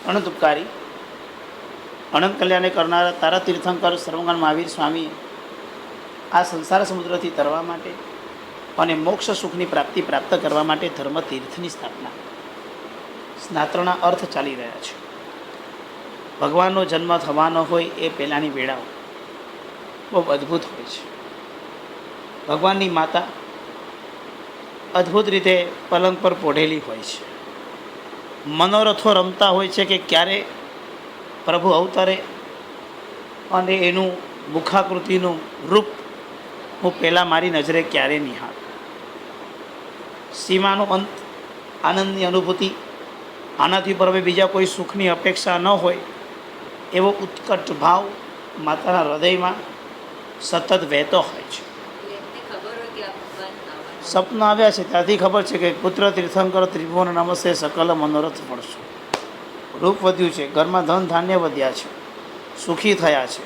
અનંત ઉપકારી અનંત કલ્યાણે કરનારા તારા તીર્થંકર સર્વજ્ઞાન મહાવીર સ્વામી આ સંસાર સમુદ્રથી તરવા માટે અને મોક્ષ સુખની પ્રાપ્તિ પ્રાપ્ત કરવા માટે ધર્મ તીર્થની સ્થાપના સ્નાત્રના અર્થ ચાલી રહ્યા છે. ભગવાનનો જન્મ થવાનો હોય એ પહેલાંની વેળાઓ બહુ અદ્ભુત હોય છે. ભગવાનની માતા અદ્ભુત રીતે પલંગ પર પોઢેલી હોય છે. મનોરથો રમતા હોય છે કે ક્યારે પ્રભુ અવતરે અને એનું મુખાકૃતિનું રૂપ હું પહેલાં મારી નજરે ક્યારે નિહાળ. સીમાનો અંત, આનંદની અનુભૂતિ, આનાથી પર બીજા કોઈ સુખની અપેક્ષા ન હોય એવો ઉત્કટ ભાવ માતાના હૃદયમાં સતત વહેતો હોય છે. સપન આવ્યા છે ત્યાંથી ખબર છે કે પુત્ર તીર્થંકર ત્રિભુવન નમસ્તે સકલ મનોરથ પડશો. રૂપ વધ્યું છે, ઘરમાં ધન ધાન્ય વધ્યા છે, સુખી થયા છે,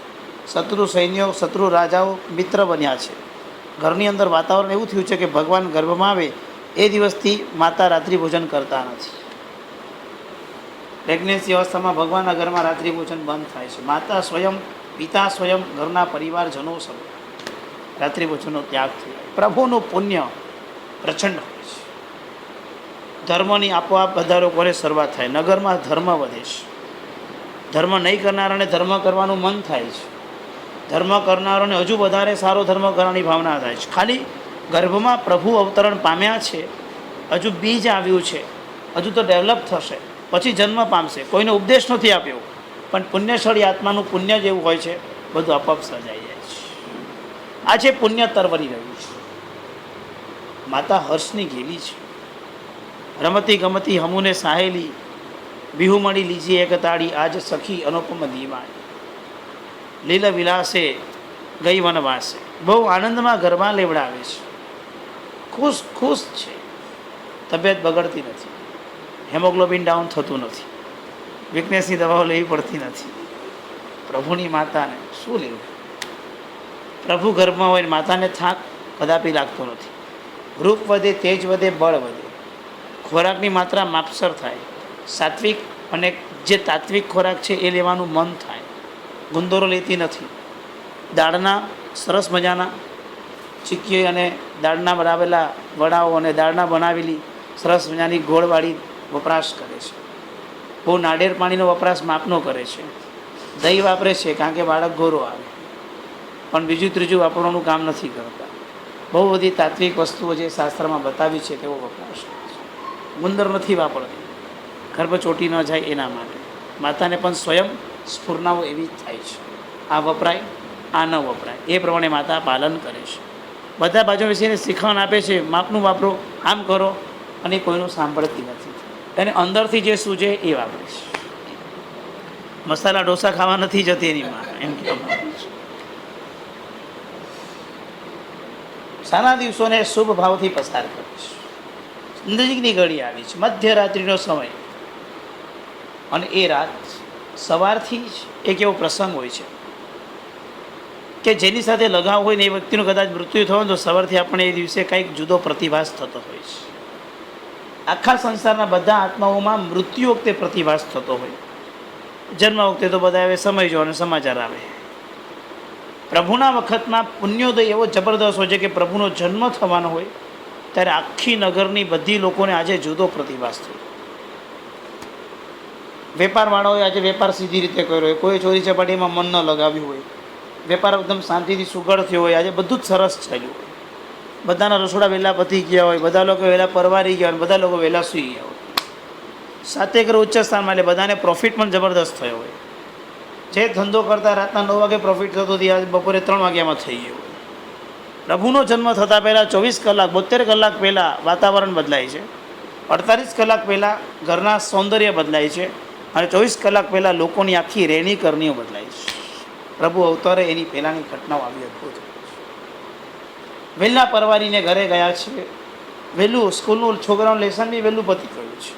શત્રુ સૈન્યો શત્રુ રાજાઓ મિત્ર બન્યા છે. ઘરની અંદર વાતાવરણ એવું થયું છે કે ભગવાન ગર્ભમાં આવે એ દિવસથી માતા રાત્રિ ભોજન કરતા નથી. પ્રેગ્નન્સી અવસ્થામાં ભગવાનના ઘરમાં રાત્રિ ભોજન બંધ થાય છે. માતા સ્વયં, પિતા સ્વયં, ઘરના પરિવારજનો સૌ રાત્રિ ભોજનનો ત્યાગ થઈ જાય. પ્રભુનું પુણ્ય પ્રચંડ હોય છે. ધર્મની આપોઆપ બધા લોકોને શરૂઆત થાય. નગરમાં ધર્મ વધે છે. ધર્મ નહીં કરનારાને ધર્મ કરવાનું મન થાય છે. ધર્મ કરનારોને હજુ વધારે સારો ધર્મ કરવાની ભાવના થાય છે. ખાલી ગર્ભમાં પ્રભુ અવતરણ પામ્યા છે, હજુ બીજ આવ્યું છે, હજુ તો ડેવલપ થશે, પછી જન્મ પામશે. કોઈનો ઉપદેશ નથી આપ્યો, પણ પુણ્યશાળી આત્માનું પુણ્ય જેવું હોય છે, બધું આપઆપ સર્જાઈ જાય છે. આજે પુણ્ય તરવરી રહ્યું છે. માતા હર્ષની ઘેલી છે. રમતી ગમતી હમુને સાહેલી, બિહુમણી લીજી એક તાળી, આજ સખી અનુપમ દીવાય, લીલ વિલાસે ગઈ વનવાસે. બહુ આનંદમાં ગરબા લેવડાવે છે. ખુશ ખુશ છે. તબિયત બગડતી નથી, હેમોગ્લોબિન ડાઉન થતું નથી, વીકનેસની દવાઓ લેવી પડતી નથી. પ્રભુની માતાને શું લેવું? પ્રભુ ગર્ભમાં હોય માતાને થાક કદાપી લાગતો નથી. રૂપ વધે, તેજ વધે, બળ વધે. ખોરાકની માત્રા માપસર થાય. સાત્વિક અને જે તાત્વિક ખોરાક છે એ લેવાનું મન થાય. ગુંદોરો લેતી નથી. દાળના સરસ મજાના ચીક્કી અને દાળના બનાવેલા વડાઓ અને દાળના બનાવેલી સરસ મજાની ગોળવાળી વપરાશ કરે છે. બહુ નાળિયેર પાણીનો વપરાશ માપનો કરે છે. દહીં વાપરે છે કારણ કે બાળક ગોરો આવે, પણ બીજું ત્રીજું વાપરવાનું કામ નથી કરતા. બહુ બધી તાત્વિક વસ્તુઓ જે શાસ્ત્રમાં બતાવી છે તેવો વપરાશ કરે છે. ગુંદર નથી વાપરતી, ગર્ભ ચોટી ન જાય એના માટે. માતાને પણ સ્વયં સ્ફૂર્ણાઓ એવી જ થાય છે. આ વપરાય, આ ન વપરાય, એ પ્રમાણે માતા પાલન કરે છે. બધા બાજુ વિશેને શીખવણ આપે છે, માપનું વાપરો, આમ કરો, અને કોઈનું સાંભળતી નથી. એને અંદરથી જે સૂજે એ વાપરે છે. મસાલા ઢોસા ખાવા નથી જતી એની માં, એમ કહેવામાં આવે છે. સારા દિવસોને શુભ ભાવથી પસાર કરે છે. નજીકની ઘડી આવી છે, મધ્યરાત્રિનો સમય, અને એ રાત સવારથી જ એક એવો પ્રસંગ હોય છે કે જેની સાથે લગાવ હોય ને એ વ્યક્તિનું કદાચ મૃત્યુ થયું તો સવારથી આપણે એ દિવસે કંઈક જુદો પ્રતિભાસ થતો હોય છે. આખા સંસારના બધા આત્માઓમાં મૃત્યુ વખતે પ્રતિભાસ થતો હોય. જન્મ વખતે તો બધા હવે સમય જો અને સમાચાર આવે. પ્રભુના વખતમાં પુણ્યોદય એવો જબરદસ્ત હોય છે કે પ્રભુનો જન્મ થવાનો હોય ત્યારે આખી નગરની બધી લોકોને આજે જુદો પ્રતિભાસ થયો. વેપારવાળાઓએ આજે વેપાર સીધી રીતે કર્યો હોય, કોઈ ચોરી ચપાટીમાં મન ન લગાવ્યું હોય, વેપાર એકદમ શાંતિથી સુગડ થયો હોય, આજે બધું જ સરસ ચાલ્યું હોય. બધાના રસોડા વહેલા પતી ગયા હોય, બધા લોકો વહેલા પરવારી ગયા હોય, બધા લોકો વહેલા સૂઈ ગયા હોય. સાથે કરો ઉચ્ચ સ્થાનમાં, એટલે બધાને પ્રોફિટ પણ જબરદસ્ત થયો હોય. જે ધંધો કરતા રાતના 9 વાગે પ્રોફિટ થતો હતી, આજે બપોરે 3 વાગ્યામાં થઈ ગયો. પ્રભુનો જન્મ થતાં પહેલાં 24 કલાક 72 કલાક પહેલાં વાતાવરણ બદલાય છે. 48 કલાક પહેલાં ઘરના સૌંદર્ય બદલાય છે, અને 24 કલાક પહેલાં લોકોની આખી રહેણી કરણીઓ બદલાય છે. પ્રભુ અવતારે એની પહેલાંની ઘટનાઓ આવી અદભુત. વહેલા પરવારીને ઘરે ગયા છે. વહેલું સ્કૂલનું છોકરાનું લેસન બી વહેલું પતી ગયું છે.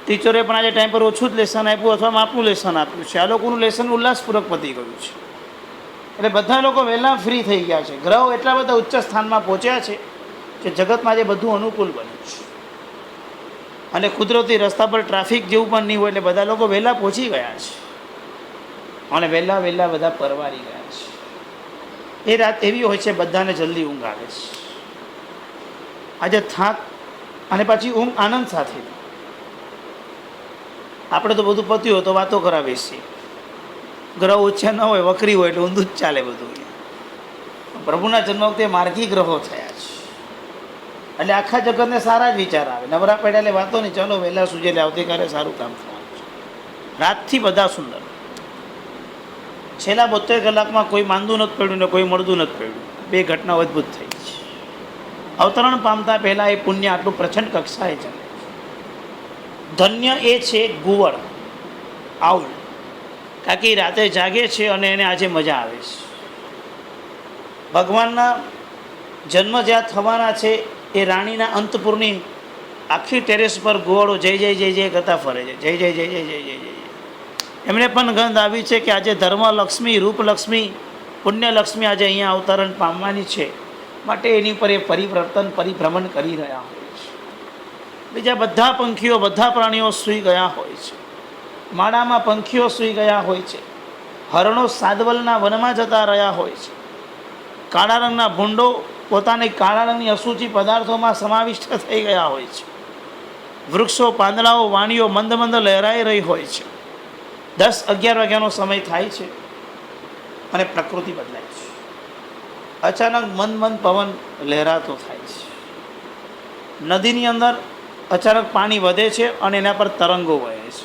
ટીચરે પણ આજે ટાઈમ પર ઓછું જ લેસન આપ્યું અથવા માપનું લેસન આપ્યું છે. આ લોકોનું લેસન ઉલ્લાસપૂર્વક પતી ગયું છે. એટલે બધા લોકો વહેલા ફ્રી થઈ ગયા છે. ગ્રહો એટલા બધા ઉચ્ચ સ્થાનમાં પહોંચ્યા છે કે જગતમાં જે બધું અનુકૂળ બન્યું છે. અને કુદરતી રસ્તા પર ટ્રાફિક જેવું પણ નહીં હોય એટલે બધા લોકો વહેલા પહોંચી ગયા છે અને વહેલા બધા પરવારી ગયા છે. એ રાત એવી હોય છે બધાને જલ્દી ઊંઘ આવે છે. આજે થાક અને પાછી ઊંઘ આનંદ સાથે. આપણે તો બધું પત્યું હોય તો વાતો કરાવીએ છીએ, ગ્રહ ઓછા ન હોય વકરી હોય એટલે ઊંધું જ ચાલે બધું. પ્રભુના જન્મ વખતે માર્ગી ગ્રહો થયા છે એટલે આખા જગતને સારા જ વિચાર આવે. નવરા પડ્યા એટલે વાતો નહીં, ચાલો વહેલા સૂજે એટલે આવતીકાલે સારું કામ થવાનું છે. રાતથી બધા સુંદર. છેલ્લા 72 કલાકમાં કોઈ માંદું નથી પડ્યું ને કોઈ મળદું નથી પડ્યું. બે ઘટનાઓ અદ્ભુત થઈ છે. અવતરણ પામતા પહેલાં એ પુણ્ય આટલું પ્રચંડ કક્ષાએ ચાલે. ધન્ય એ છે ગુવળ આઉલ, કારણ કે રાતે જાગે છે અને એને આજે મજા આવે છે. ભગવાનના જન્મ જ્યાં થવાના છે એ રાણીના અંતપુરની આખી ટેરેસ પર ગોવાળો જય જય જય જય કરતા ફરે છે. જય જય જય જય જય જય જય. એમને પણ ગંધ આવી છે કે આજે ધર્મલક્ષ્મી, રૂપલક્ષ્મી, પુણ્યલક્ષ્મી આજે અહીંયા અવતરણ પામવાની છે, માટે એની પર એ પરિભ્રમણ કરી રહ્યા હોય છે. બીજા બધા પંખીઓ, બધા પ્રાણીઓ સૂઈ ગયા હોય છે. માળામાં પંખીઓ સૂઈ ગયા હોય છે. હરણો સાદવલના વનમાં જતા રહ્યા હોય છે. કાળા રંગના ભૂંડો પોતાની કાળા રંગની અશુચિ પદાર્થોમાં સમાવિષ્ટ થઈ ગયા હોય છે. વૃક્ષો, પાંદડાઓ, વાણીઓ મંદ મંદ લહેરાઈ રહી હોય છે. 10-11 વાગ્યાનો સમય થાય છે અને પ્રકૃતિ બદલાય છે. અચાનક મંદ પવન લહેરાતો થાય છે. નદીની અંદર અચાનક પાણી વધે છે અને એના પર તરંગો વહે છે.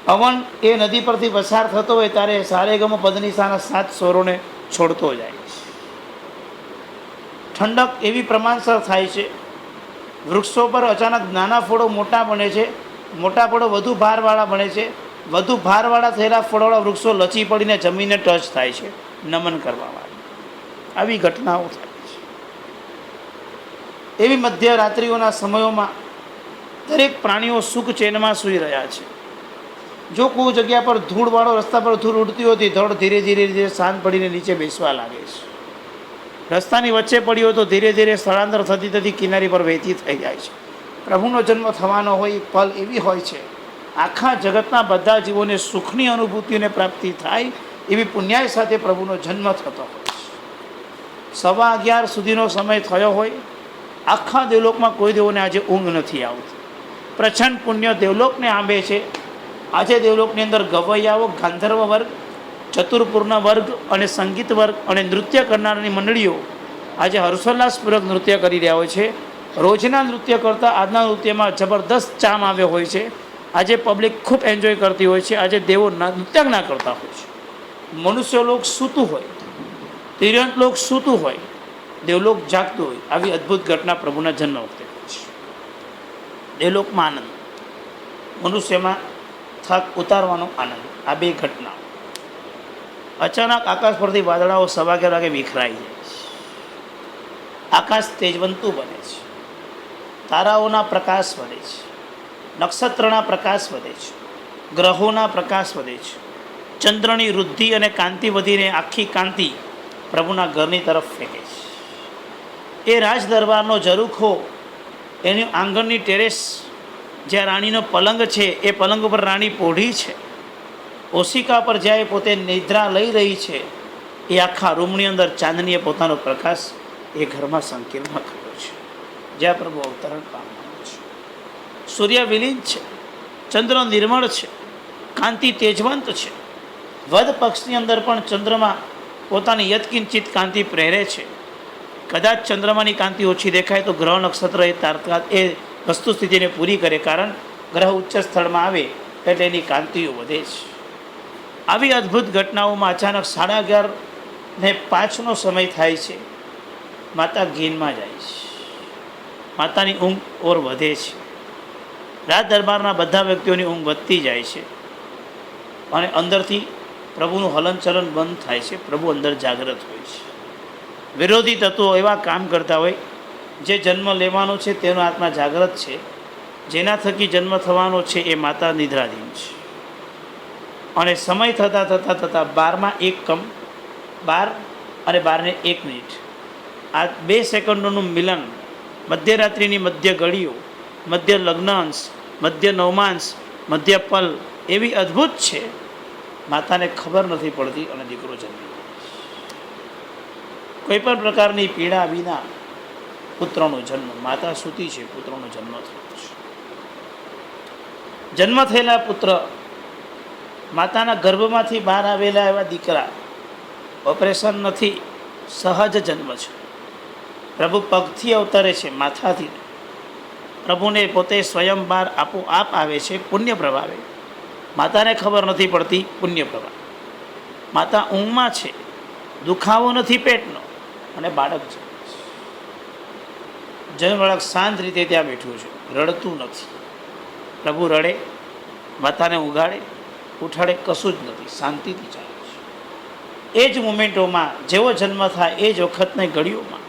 પવન એ નદી પરથી પસાર થતો હોય ત્યારે સારેગમ પદનિસાના 7 સ્વરોને છોડતો જાય છે. ઠંડક એવી પ્રમાણસર થાય છે. વૃક્ષો પર અચાનક નાના ફળો મોટા બને છે, મોટા ફળો વધુ ભારવાળા બને છે, વધુ ભારવાળા થયેલા ફળોવાળા વૃક્ષો લચી પડીને જમીનને ટચ થાય છે નમન કરવાવાળી. આવી ઘટનાઓ થાય છે. એવી મધ્યરાત્રિઓના સમયોમાં દરેક પ્રાણીઓ સુખ ચેનમાં સૂઈ રહ્યા છે. જો કોઈ જગ્યા પર ધૂળવાળો રસ્તા પર ધૂળ ઉડતી હોતી ધડ ધીરે ધીરે શાંત પડીને નીચે બેસવા લાગે છે. રસ્તાની વચ્ચે પડી હોય તો ધીરે ધીરે સ્થળાંતર થતી થતી કિનારી પર વહેતી થઈ જાય છે. પ્રભુનો જન્મ થવાનો હોય પલ એવી હોય છે, આખા જગતના બધા જીવોને સુખની અનુભૂતિને પ્રાપ્તિ થાય એવી પુણ્યાય સાથે પ્રભુનો જન્મ થતો હોય છે. 11:15 સુધીનો સમય થયો હોય, આખા દેવલોકમાં કોઈ દેવોને આજે ઊંઘ નથી આવતી. પ્રચંડ પુણ્ય દેવલોકને આંબે છે. આજે દેવલોકની અંદર ગવૈયાઓ, ગાંધર્વ વર્ગ, ચતુર્પૂર્ણ વર્ગ અને સંગીત વર્ગ અને નૃત્ય કરનારની મંડળીઓ આજે હર્ષોલ્લાસપૂર્વક નૃત્ય કરી રહ્યા હોય છે. રોજના નૃત્ય કરતાં આજના નૃત્યમાં જબરદસ્ત ચામ આવ્યો હોય છે. આજે પબ્લિક ખૂબ એન્જોય કરતી હોય છે. આજે દેવો નૃત્ય ના કરતા હોય છે. મનુષ્ય લોક સૂતું હોય, તિર્યંત લોક સૂતું હોય, દેવલોક જાગતું હોય. આવી અદ્ભુત ઘટના પ્રભુના જન્મ વખતે હોય છે. દેવલોકમાં આનંદ, મનુષ્યમાં થાક ઉતારવાનો આનંદ. આ બે ઘટનાઓ. અચાનક આકાશ પરથી વાદળાઓ 11:15 વાગે વિખરાઈ જાય છે. આકાશ તેજવંતું બને છે. તારાઓના પ્રકાશ વધે છે. નક્ષત્રના પ્રકાશ વધે છે. ગ્રહોના પ્રકાશ વધે છે. ચંદ્રની વૃદ્ધિ અને કાંતિ વધીને આખી કાંતિ પ્રભુના ઘરની તરફ ફેંકે છે. એ રાજ દરબારનો ઝરૂખો, એની આંગણની ટેરેસ, જ્યાં રાણીનો પલંગ છે, એ પલંગ ઉપર રાણી પોઢી છે. ઓશિકા પર જ્યાં એ પોતે નિદ્રા લઈ રહી છે, એ આખા રૂમની અંદર ચાંદનીએ પોતાનો પ્રકાશ એ ઘરમાં સંકીર્ણ કર્યો છે, જ્યાં પ્રભુ અવતરણ પામવાનું છે. સૂર્ય વિલીન છે, ચંદ્ર નિર્મળ છે, કાંતિ તેજવંત છે. વદ પક્ષની અંદર પણ ચંદ્રમાં પોતાની યત્કિંચિત કાંતિ પ્રેરે છે. કદાચ ચંદ્રમાની કાંતિ ઓછી દેખાય તો ગ્રહ નક્ષત્ર એ વસ્તુ સ્થિતિને પૂરી કરે, કારણ ગ્રહ ઉચ્ચ સ્થળમાં આવે એટલે એની કાંતિઓ વધે છે. આવી અદ્ભુત ઘટનાઓમાં અચાનક 11:05નો સમય થાય છે. માતા ગીનમાં જાય છે. માતાની ઊંઘ ઓર વધે છે. રાજ દરબારના બધા વ્યક્તિઓની ઊંઘ વધતી જાય છે અને અંદરથી પ્રભુનું હલનચલન બંધ થાય છે. પ્રભુ અંદર જાગ્રત હોય છે. વિરોધી તત્વો એવા કામ કરતા હોય, જે જન્મ લેવાનો છે તેનો આત્મા જાગ્રત છે, જેના થકી જન્મ થવાનો છે એ માતા નિદ્રાધીન છે. અને સમય થતાં 12:01 અને 12:01, આ 2 સેકન્ડોનું મિલન, મધ્યરાત્રિની મધ્ય ઘડીઓ મધ્ય લગ્નાંશ, મધ્ય નવમાંશ, મધ્ય પલ એવી અદ્ભુત છે, માતાને ખબર નથી પડતી અને દીકરો જન્મી. કોઈ પણ પ્રકારની પીડા વિના પુત્રનો જન્મ, માતા સૂતી છે, પુત્રનો જન્મ થયો છે. જન્મ થયેલા પુત્ર, માતાના ગર્ભમાંથી બહાર આવેલા એવા દીકરા, ઓપરેશન નથી, સહજ જન્મ છે. પ્રભુ પગથી અવતરે છે, માથાથી. પ્રભુને પોતે સ્વયં બહાર આપોઆપ આવે છે પુણ્ય પ્રભાવે. માતાને ખબર નથી પડતી પુણ્ય પ્રભાવ. માતા ઊંઘમાં છે, દુખાવો નથી પેટનો, અને બાળક છે. જન્મ બાળક શાંત રીતે ત્યાં બેઠું છે, રડતું નથી. પ્રભુ રડે, માતાને ઉગાડે, ઉઠાડે, કશું જ નથી, શાંતિથી ચાલે છે. એ જ મુમેન્ટોમાં જેવો જન્મ થાય એ જ વખતની ઘડીઓમાં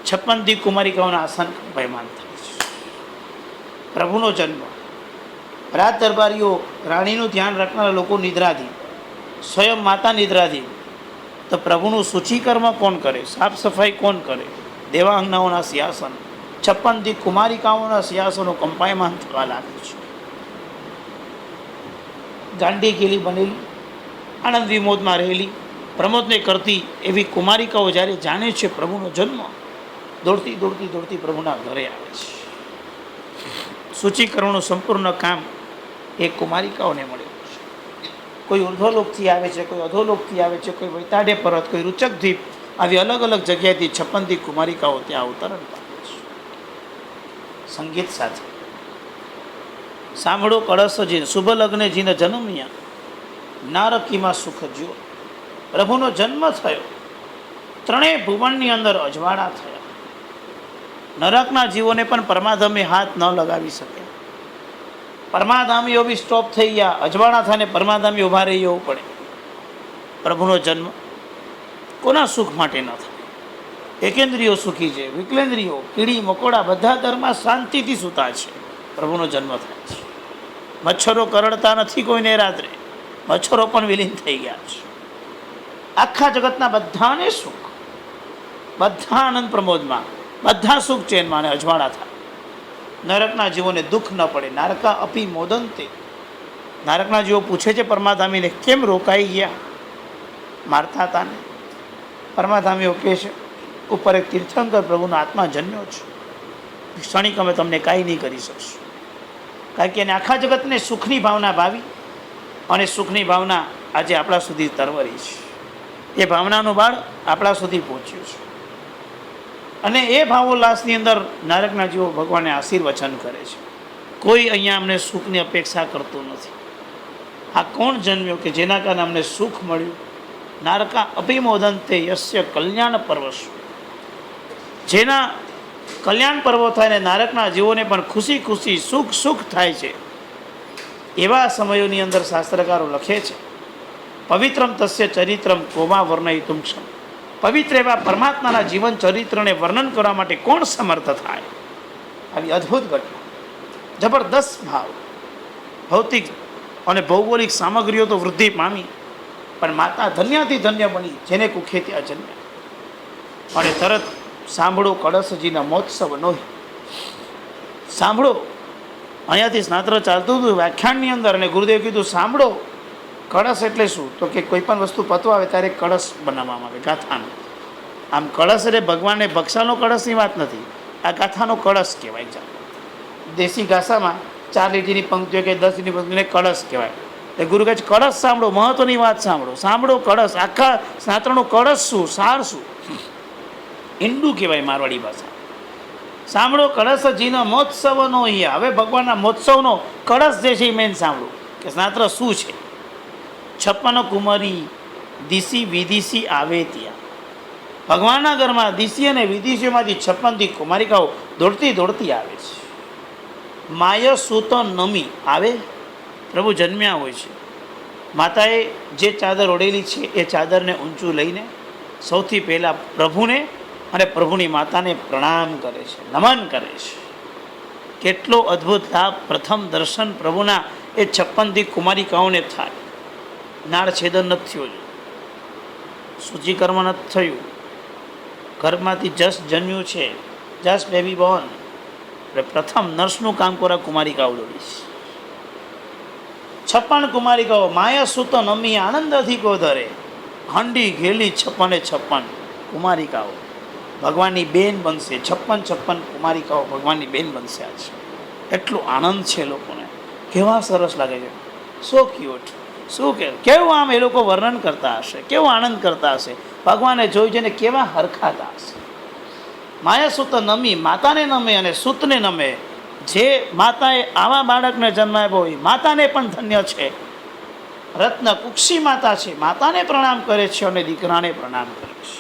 56 દી કુમારિકાઓના આસન કંપાયમાન થાય છે. પ્રભુનો જન્મ, રાજ દરબારીઓ, રાણીનું ધ્યાન રાખનારા લોકો નિદ્રાધીન, સ્વયં માતા નિદ્રાધીન, તો પ્રભુનું સૂચિકર્મ કોણ કરે, સાફ સફાઈ કોણ કરે? દેવાંગનાઓના સિંહાસન, 56 દી કુમારિકાઓના સિંહાસનો કંપાયમાન થવા લાગે છે. ગાંડી ગેલી બનેલી, આનંદ વિમોદમાં રહેલી, પ્રમોદને કરતી એવી કુમારિકાઓ જ્યારે જાણે છે પ્રભુનો જન્મ, દોડતી દોડતી દોડતી પ્રભુના ઘરે આવે છે. સૂચિકરણનું સંપૂર્ણ કામ એ કુમારિકાઓને મળેલું છે. કોઈ ઉર્ધ્વલોકથી આવે છે, કોઈ અધોલોકથી આવે છે, કોઈ વૈતાડે પર્વત, કોઈ રૂચક દ્વીપ, આવી અલગ અલગ જગ્યાએથી 56 દી કુમારિકાઓ ત્યાં અવતરણ પામે છે. સંગીત સાથે સાંભળો કળશજી, શુભ લગ્ને જીને જન્મ્યા, નારકીમાં સુખ જ્યો. પ્રભુનો જન્મ થયો, ત્રણેય ભુવનની અંદર અજવાળા થયા. નરકના જીવોને પણ પરમાધામે હાથ ન લગાવી શકે. પરમાધામીઓ બી સ્ટોપ થઈ ગયા, અજવાળા થઈને પરમાધામી ઉભા રહી જવું પડે. પ્રભુનો જન્મ કોના સુખ માટે ન થાય? એકેન્દ્રિયો સુખી છે, વિકલેન્દ્રિયો, કીડી મકોડા બધા ધર્મમાં શાંતિથી સૂતા છે. પ્રભુનો જન્મ થાય છે. મચ્છરો કરડતા નથી કોઈને રાત્રે, મચ્છરો પણ વિલીન થઈ ગયા છે. આખા જગતના બધાને સુખ, બધા આનંદ પ્રમોદમાં, બધા સુખ ચેનમાં અને અજવાળા થાય. નરકના જીવોને દુઃખ ન પડે. નારકા અપી મોદંતે, નારકના જીવો પૂછે છે પરમાધામીને, કેમ રોકાઈ ગયા? મારતા હતા ને. પરમાધામીઓ કહે છે, ઉપર એક તીર્થંકર પ્રભુનો આત્મા જન્મ્યો છે, ક્ષણિક અમે તમને કાંઈ નહીં કરી શકશું. કારણ કે એને આખા જગતને સુખની ભાવના ભાવી, અને સુખની ભાવના આજે આપણા સુધી તરવરી છે. એ ભાવનાનું બાળ આપણા સુધી પહોંચ્યું છે. અને એ ભાવોલ્લાસની અંદર નારકના જીવો ભગવાનને આશીર્વચન કરે છે. કોઈ અહીંયા અમને સુખની અપેક્ષા કરતું નથી. આ કોણ જન્મ્યો કે જેના કારણે અમને સુખ મળ્યું? નારકા અભિમોદંતે યસ્ય કલ્યાણ પર્વશુ, જેના કલ્યાણ પર્વો થાય ને નારકના જીવોને પણ ખુશી ખુશી સુખ સુખ થાય છે. એવા સમયોની અંદર શાસ્ત્રકારો લખે છે, પવિત્રમ તસ્ય ચરિત્રમ કોમા વર્ણયિતુમ ક્ષમ. પવિત્ર એવા પરમાત્માના જીવન ચરિત્રને વર્ણન કરવા માટે કોણ સમર્થ થાય? આવી અદ્ભુત ઘટના, જબરદસ્ત ભાવ. ભૌતિક અને ભૌગોલિક સામગ્રીઓ તો વૃદ્ધિ પામી, પણ માતા ધન્યથી ધન્ય બની જેને કુખે ત્યાં જન્મ્યા. અને તરત સાંભળો કળશજીના મહોત્સવ નોહી. સાંભળો, અહીંયાથી સ્નાત્ર ચાલતું હતું વ્યાખ્યાનની અંદર, અને ગુરુદેવ કીધું સાંભળો. કળશ એટલે શું? તો કે કોઈ પણ વસ્તુ પતવા આવે ત્યારે કળશ બનાવવામાં આવે, ગાથાનો. આમ કળશ એટલે ભગવાનને બક્ષાનો કળશની વાત નથી, આ ગાથાનો કળશ કહેવાય છે. દેશી ભાષામાં 4 લીટીની પંક્તિઓ કે 10 લીટીની પંક્તિને કળશ કહેવાય. એ ગુરુ કહે છે કળશ સાંભળો, મહત્વની વાત સાંભળો. સાંભળો કળશ, આખા સ્નાત્રનો કળશ શું, સાર શું, ઈંડું કહેવાય મારવાડી ભાષા. સાંભળો કળશજીનો મહોત્સવનો અહીંયા. હવે ભગવાનના મહોત્સવનો કળશ જે છે એ મેન સાંભળો કે સ્નાત્ર શું છે. 56 કુમારી દિશી વિદિશી આવે ત્યાં. ભગવાનના ઘરમાં દિશી અને વિદિશીઓમાંથી 56 દી કુમારિકાઓ દોડતી દોડતી આવે છે. માય સૂત નમી આવે. પ્રભુ જન્મ્યા હોય છે, માતાએ જે ચાદર ઓઢેલી છે એ ચાદરને ઊંચું લઈને સૌથી પહેલાં પ્રભુને અને પ્રભુની માતાને પ્રણામ કરે છે, નમન કરે છે. કેટલો અદ્ભુત લાભ! પ્રથમ દર્શન પ્રભુના એ 56 દી કુમારિકાઓને થાય. નાળ છેદન નથી થયો, સૂચિકર્મ નથી થયું, ઘરમાંથી જસ જન્મ્યું છે, જસ બેબી બોર્ન. એટલે પ્રથમ નર્સનું કામ કરવા કુમારિકાઓ દોડીશ. 56 કુમારિકાઓ માયા સુત નમી આનંદથી ગોધરે, હંડી ઘેલી 56 કુમારિકાઓ ભગવાનની બેન બનશે. 56 કુમારિકાઓ ભગવાનની બેન બનશે. આજ એટલો આનંદ છે લોકોને, કેવા સરસ લાગે છે, સો ક્યુટ. શું કેવું આમ એ લોકો વર્ણન કરતા હશે, કેવો આનંદ કરતા હશે, ભગવાને જોઈ જઈને કેવા હરખાતા હશે. માયા સુત નમી, માતાને નમે અને સુતને નમે. જે માતાએ આવા બાળકને જન્મ આપ્યો હોય માતાને પણ ધન્ય છે. રત્ન કુક્ષી માતા છે, માતાને પ્રણામ કરે છે અને દીકરાને પ્રણામ કરે છે.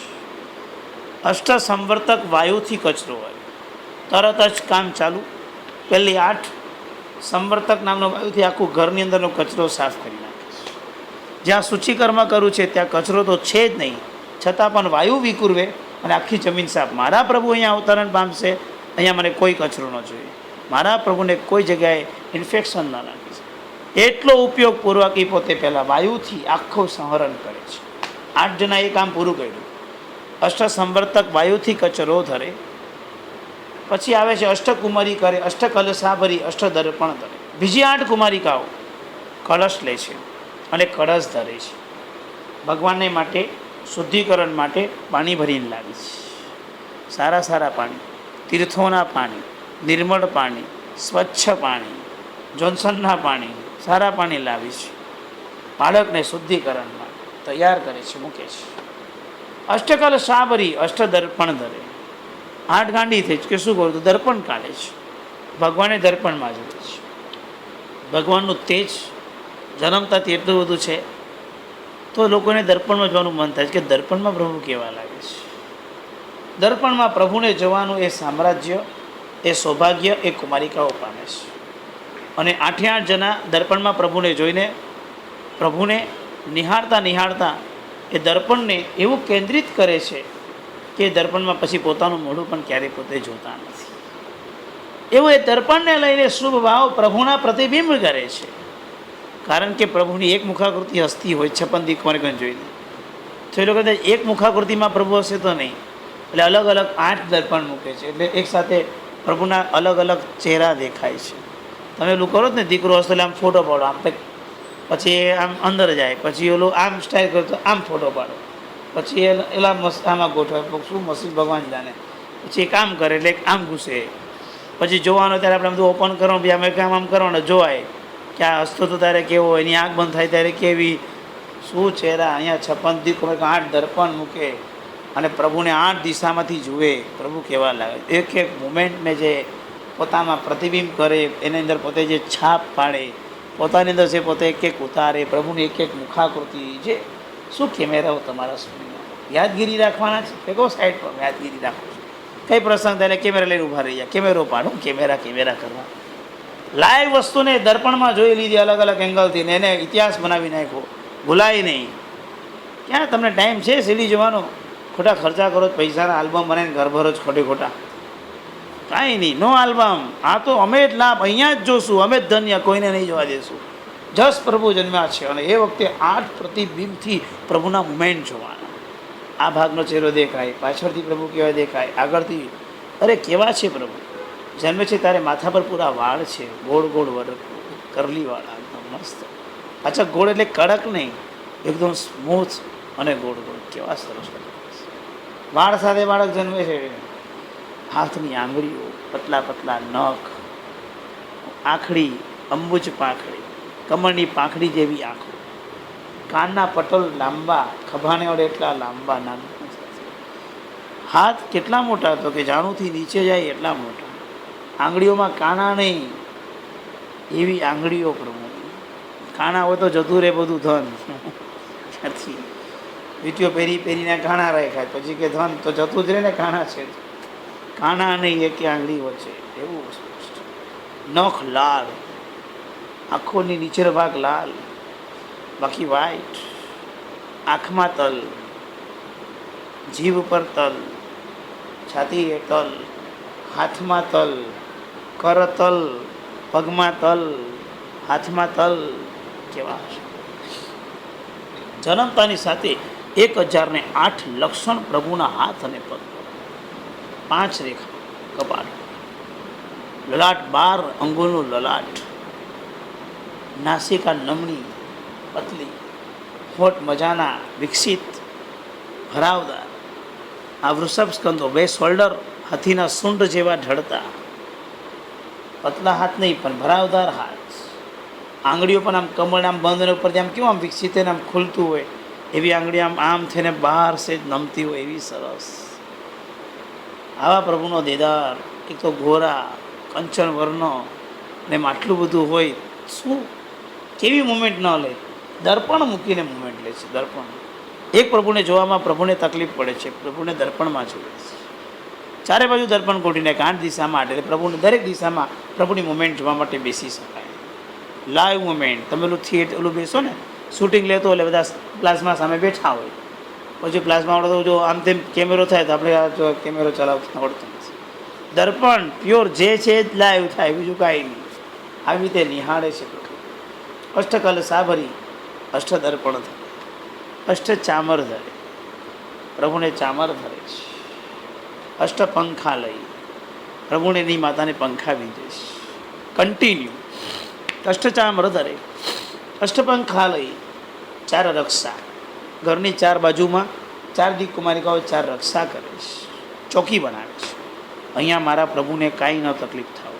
અષ્ટ સંવર્તક વાયુથી કચરો હોય, તરત જ કામ ચાલુ. પહેલી 8 સંવર્તક નામનો વાયુથી આખું ઘરની અંદરનો કચરો સાફ કરી નાખે છે. જ્યાં સૂચિકર્મ કરવું છે ત્યાં કચરો તો છે જ નહીં, છતાં પણ વાયુ વિકુરવે અને આખી જમીન સાફ. મારા પ્રભુ અહીંયા અવતરણ પામશે, અહીંયા મને કોઈ કચરો ન જોઈએ, મારા પ્રભુને કોઈ જગ્યાએ ઇન્ફેક્શન ન લાગે છે. એટલો ઉપયોગપૂર્વક એ પોતે પહેલાં વાયુથી આખું સંહરણ કરે છે. 8 જણા એ કામ પૂરું કર્યું. અષ્ટ સંવર્તક વાયુથી કચરો ધરે. પછી આવે છે અષ્ટકુમારી કરે, અષ્ટ કલશા ભરી, અષ્ટ દર્પણ ધરે. બીજી 8 કુમારિકાઓ કળશ લે છે અને કળશ ધરે છે. ભગવાનને માટે શુદ્ધિકરણ માટે પાણી ભરીને લાવી છે. સારા સારા પાણી, તીર્થોના પાણી, નિર્મળ પાણી, સ્વચ્છ પાણી, જોન્સનના પાણી, સારા પાણી લાવી છે. બાળકને શુદ્ધિકરણ માટે તૈયાર કરે છે, મૂકે છે. અષ્ટકલ સાબરી, અષ્ટ દર્પણ ધરે. 8 ગાંડી થઈ કે શું કરું તો દર્પણ કાઢે છે. ભગવાને દર્પણમાં જોડે છે. ભગવાનનું તેજ જન્મતાથી એટલું બધું છે તો લોકોને દર્પણમાં જવાનું મન થાય છે કે દર્પણમાં પ્રભુ કેવા લાગે છે. દર્પણમાં પ્રભુને જવાનું એ સામ્રાજ્ય, એ સૌભાગ્ય એ કુમારિકાઓ પામે છે. અને 8 જણા દર્પણમાં પ્રભુને જોઈને પ્રભુને નિહાળતા નિહાળતા એ દર્પણને એવું કેન્દ્રિત કરે છે કે દર્પણમાં પછી પોતાનું મોઢું પણ ક્યારેય પોતે જોતા નથી. એવું એ દર્પણને લઈને શુભ ભાવ પ્રભુના પ્રતિબિંબ કરે છે. કારણ કે પ્રભુની એક મુખાકૃતિ હસ્તી હોય 56 કુમારિકાઓને જોઈને, તો એ લોકો એક મુખાકૃતિમાં પ્રભુ હશે તો નહીં, એટલે અલગ અલગ 8 દર્પણ મૂકે છે. એટલે એકસાથે પ્રભુના અલગ અલગ ચહેરા દેખાય છે. તમે એવું કરો જ ને, દીકરો હશે એટલે આમ ફોટો પાડો, આમ પછી આમ અંદર જાય, પછી ઓલું આમ સ્ટાઇલ કરો તો આમ ફોટો પાડો, પછી એલા આમાં ગોઠવાય, શું મસ્જિદ ભગવાન જાણે. પછી એ કામ કરે એટલે આમ ઘૂસે, પછી જોવાનો ત્યારે આપણે બધું ઓપન કરવાનું, પછી અમે કામ આમ કરવાનું જોવાય કે આ હસતો તો ત્યારે કેવો, એની આંખ બંધ થાય ત્યારે કેવી, શું ચહેરા. અહીંયા 56 દીકરો 8 દર્પણ મૂકે અને પ્રભુને 8 દિશામાંથી જુએ, પ્રભુ કેવા લાગે. એક એક મુમેન્ટને જે પોતામાં પ્રતિબિંબ કરે, એની અંદર પોતે જે છાપ પાડે, પોતાની અંદર જે પોતે એક ઉતારે, પ્રભુની એક મુખાકૃતિ. જે શું કેમેરાઓ તમારા સ્કૂલમાં યાદગીરી રાખવાના છે કે કહો સાઈડ પર યાદગીરી રાખો છો. કઈ પ્રસંગ થાય કેમેરા લઈને ઊભા રહી જાય, કેમેરો પાડો, કેમેરા કરવા. લાઈવ વસ્તુને દર્પણમાં જોઈ લીધી અલગ અલગ એંગલથી ને એને ઇતિહાસ બનાવી નાખ્યો, ભૂલાય નહીં. ક્યાં તમને ટાઈમ છે સીડી જવાનો? ખોટા ખર્ચા કરો, પૈસાના આલ્બમ બનાવીને ઘર ભરો જ ખોટા. કાંઈ નહીં, નો આલ્બમ. આ તો અમે જ લાભ અહીંયા જ જોશું, અમે જ ધન્ય, કોઈને નહીં જોવા દેશું. જસ પ્રભુ જન્મ્યા છે અને એ વખતે 8 પ્રતિબિંબથી પ્રભુના મુમેન્ટ જોવાના. આ ભાગનો ચહેરો દેખાય, પાછળથી પ્રભુ કેવા દેખાય, આગળથી. અરે કેવા છે પ્રભુ! જન્મે છે ત્યારે માથા પર પૂરા વાળ છે, ગોળ ગોળ વરક, કરલી વાળા, એકદમ મસ્ત. પાછા ગોળ એટલે કડક નહીં, એકદમ સ્મૂથ અને ગોળ ગોળ. કેવા સરસ વાળ સાથે બાળક જન્મે છે. હાથની આંગળીઓ, પતલા પતલા નખ, આંખડી અંબુજ પાંખડી, કમળની પાંખડી જેવી આંખો, કાનના પટલ લાંબા, ખભાને વડે એટલા લાંબા, નાના. હાથ કેટલા મોટા તો કે જાણુથી નીચે જાય એટલા મોટા. આંગળીઓમાં કાણા નહીં, એવી આંગળીઓ પ્રભુ. કાણા હોય તો જતું રહે બધું ધન. ક્યાંથી વીટીઓ પહેરીને કાણા રાખાય, પછી કે ધન તો જતું જ રહે ને, કાણા છે. કાણા નહીં, એક આંગળી વચ્ચે એવું. નખ લાલ, આંખોની નીચેનો ભાગ લાલ, બાકી વ્હાઈટ. આંખમાં તલ, જીભ પર તલ, છાતી એ તલ, હાથમાં તલ, કર તલ, પગમાં તલ, હાથમાં તલ. કેવા છે! જન્મતાની સાથે 1008 લક્ષણ પ્રભુના હાથ અને પગ, 5 રેખા કપાળ. લલાટ 12 અંગોનું લલાટ, નાસિકા નમણી પતલી, હોઠ મજાના વિકસિત ભરાવદાર, આ વૃષભ સ્કંદો, 2 શોલ્ડર હાથીના સૂંઢ જેવા ઢળતા, પતલા હાથ નહીં પણ ભરાવદાર હાથ, આંગળીઓ પણ આમ કમળ આમ બંધ ઉપર આમ કેવું આમ વિકસિત થઈને આમ ખુલતું હોય એવી આંગળી આમ થઈને બહાર સે નમતી હોય એવી સરસ. આવા પ્રભુનો દેદાર, એક તો ગોરા કંચન વર્ણો ને આટલું બધું હોય, શું કેવી મુમેન્ટ ન લે, દર્પણ મૂકીને મુમેન્ટ લે છે. દર્પણ એક પ્રભુને જોવામાં પ્રભુને તકલીફ પડે છે, પ્રભુને દર્પણમાં જોવે છે. ચારે બાજુ દર્પણ કોટીને 8 દિશામાં એટલે પ્રભુને દરેક દિશામાં પ્રભુની મુમેન્ટ જોવા માટે બેસી શકાય. Live moment. તમે પેલું થિયેટર ઓલું બેસો ને શૂટિંગ લેતો એટલે બધા પ્લાઝમા સામે બેઠા હોય, પછી પ્લાઝમા આવડતો જો આમ તેમ કેમેરો થાય તો આપણે કેમેરો ચલાવતા આવડતો નથી. દર્પણ પ્યોર જે છે જ લાઈવ થાય, બીજું કાંઈ નહીં. આવી રીતે નિહાળે છે પ્રભુ. અષ્ટકલ સાભરી અષ્ટ દર્પણ ધરે, અષ્ટ ચામર ધરે, પ્રભુને ચામર ધરે છે. અષ્ટ પંખા લઈ, પ્રભુને ની માતાને પંખા વીંધે છે કન્ટિન્યુ. અષ્ટચામર ધરે, અષ્ટપંખા લઈ, 4 રક્ષા, ઘરની 4 બાજુમાં 4 દીકુમારિકાઓ 4 રક્ષા કરે છે, ચોકી બનાવે છે. અહીંયા મારા પ્રભુને કાંઈ ન તકલીફ થાવ,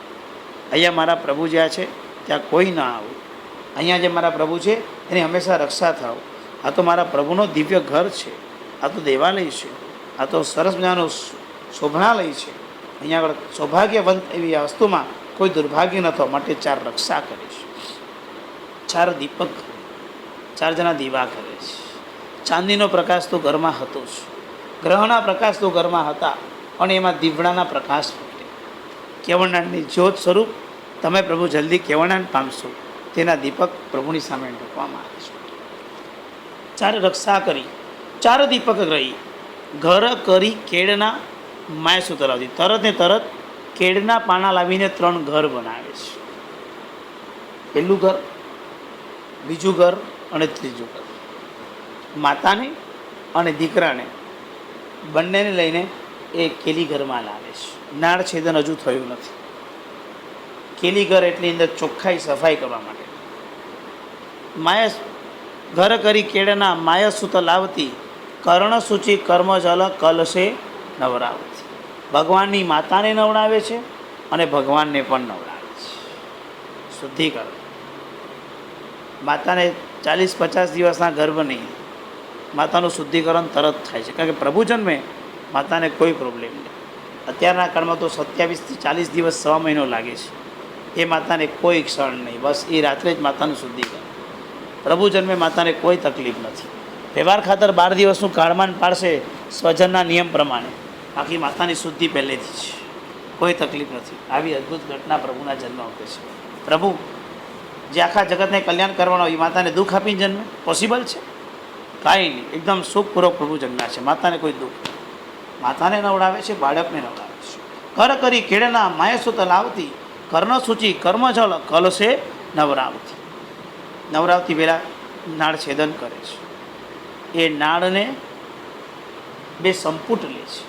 અહીંયા મારા પ્રભુ જ્યાં છે ત્યાં કોઈ ના આવું, અહીંયા જે મારા પ્રભુ છે એની હંમેશા રક્ષા થાવ. આ તો મારા પ્રભુનો દિવ્ય ઘર છે, આ તો દેવાલય છે, આ તો સરસ મજાનું શોભનાલય છે. અહીંયા આગળ સૌભાગ્યવંત એવી વસ્તુમાં કોઈ દુર્ભાગ્ય ન થવા માટે 4 રક્ષા કરે છે. 4 દીપક કરે, 4 જણા દીવા કરે છે. ચાંદીનો પ્રકાશ તો ઘરમાં હતો જ, ગ્રહના પ્રકાશ તો ઘરમાં હતા, અને એમાં દીવડાના પ્રકાશ ફૂટે. કેવળનાથની જ્યોત સ્વરૂપ તમે પ્રભુ જલ્દી કેવળનાથ પામશો, તેના દીપક પ્રભુની સામે મૂકવામાં આવે છે. 4 રક્ષા કરી, 4 દીપક રહી, ઘર કરી કેળના માય સૂતર આવતી. તરત ને તરત કેળના પાના લાવીને 3 ઘર બનાવે છે. પહેલું ઘર, બીજું ઘર અને ત્રીજું ઘર. માતાને અને દીકરાને બંનેને લઈને એ કેલી ઘરમાં લાવે છે. નાળ છેદન હજુ થયું નથી. કેલી ઘર એટલી અંદર ચોખ્ખાઈ સફાઈ કરવા માટે. માયા ઘર કરી કેળના માયા સૂત લાવતી, કર્ણસૂચિ કર્મજલ કલશે નવરાવતી. ભગવાનની માતાને નવડાવે છે અને ભગવાનને પણ નવડાવે છે. શુદ્ધિકરણ. માતાને 40-50 દિવસના ગર્ભ નહીં, માતાનું શુદ્ધિકરણ તરત થાય છે, કારણ કે પ્રભુ જન્મે માતાને કોઈ પ્રોબ્લેમ નહીં. અત્યારના કાળમાં તો 27થી 40 દિવસ 1.5 મહિનો લાગે છે. એ માતાને કોઈ ક્ષણ નહીં, બસ એ રાત્રે જ માતાનું શુદ્ધિકરણ. પ્રભુ જન્મે માતાને કોઈ તકલીફ નથી. વ્યવહાર ખાતર 12 દિવસનું કાળમાન પાડશે સ્વજનના નિયમ પ્રમાણે, બાકી માતાની શુદ્ધિ પહેલેથી છે, કોઈ તકલીફ નથી. આવી અદ્ભુત ઘટના પ્રભુના જન્મ વખતે છે. પ્રભુ જે આખા જગતને કલ્યાણ કરવાનો એ માતાને દુઃખ આપીને જન્મે પોસિબલ છે? કાંઈ નહીં. એકદમ સુખપૂર્વક પ્રભુ જન્મ્યા છે, માતાને કોઈ દુઃખ. માતાને નવડાવે છે, બાળકને નવડાવે છે. કર કરી કેળના માયસુત લાવતી, કર્ણસૂચિ કર્મજલ કલશે નવરાવતી. નવરાવતી પહેલાં નાળ છેદન કરે છે. એ નાળને 2 સંપુટ લે છે.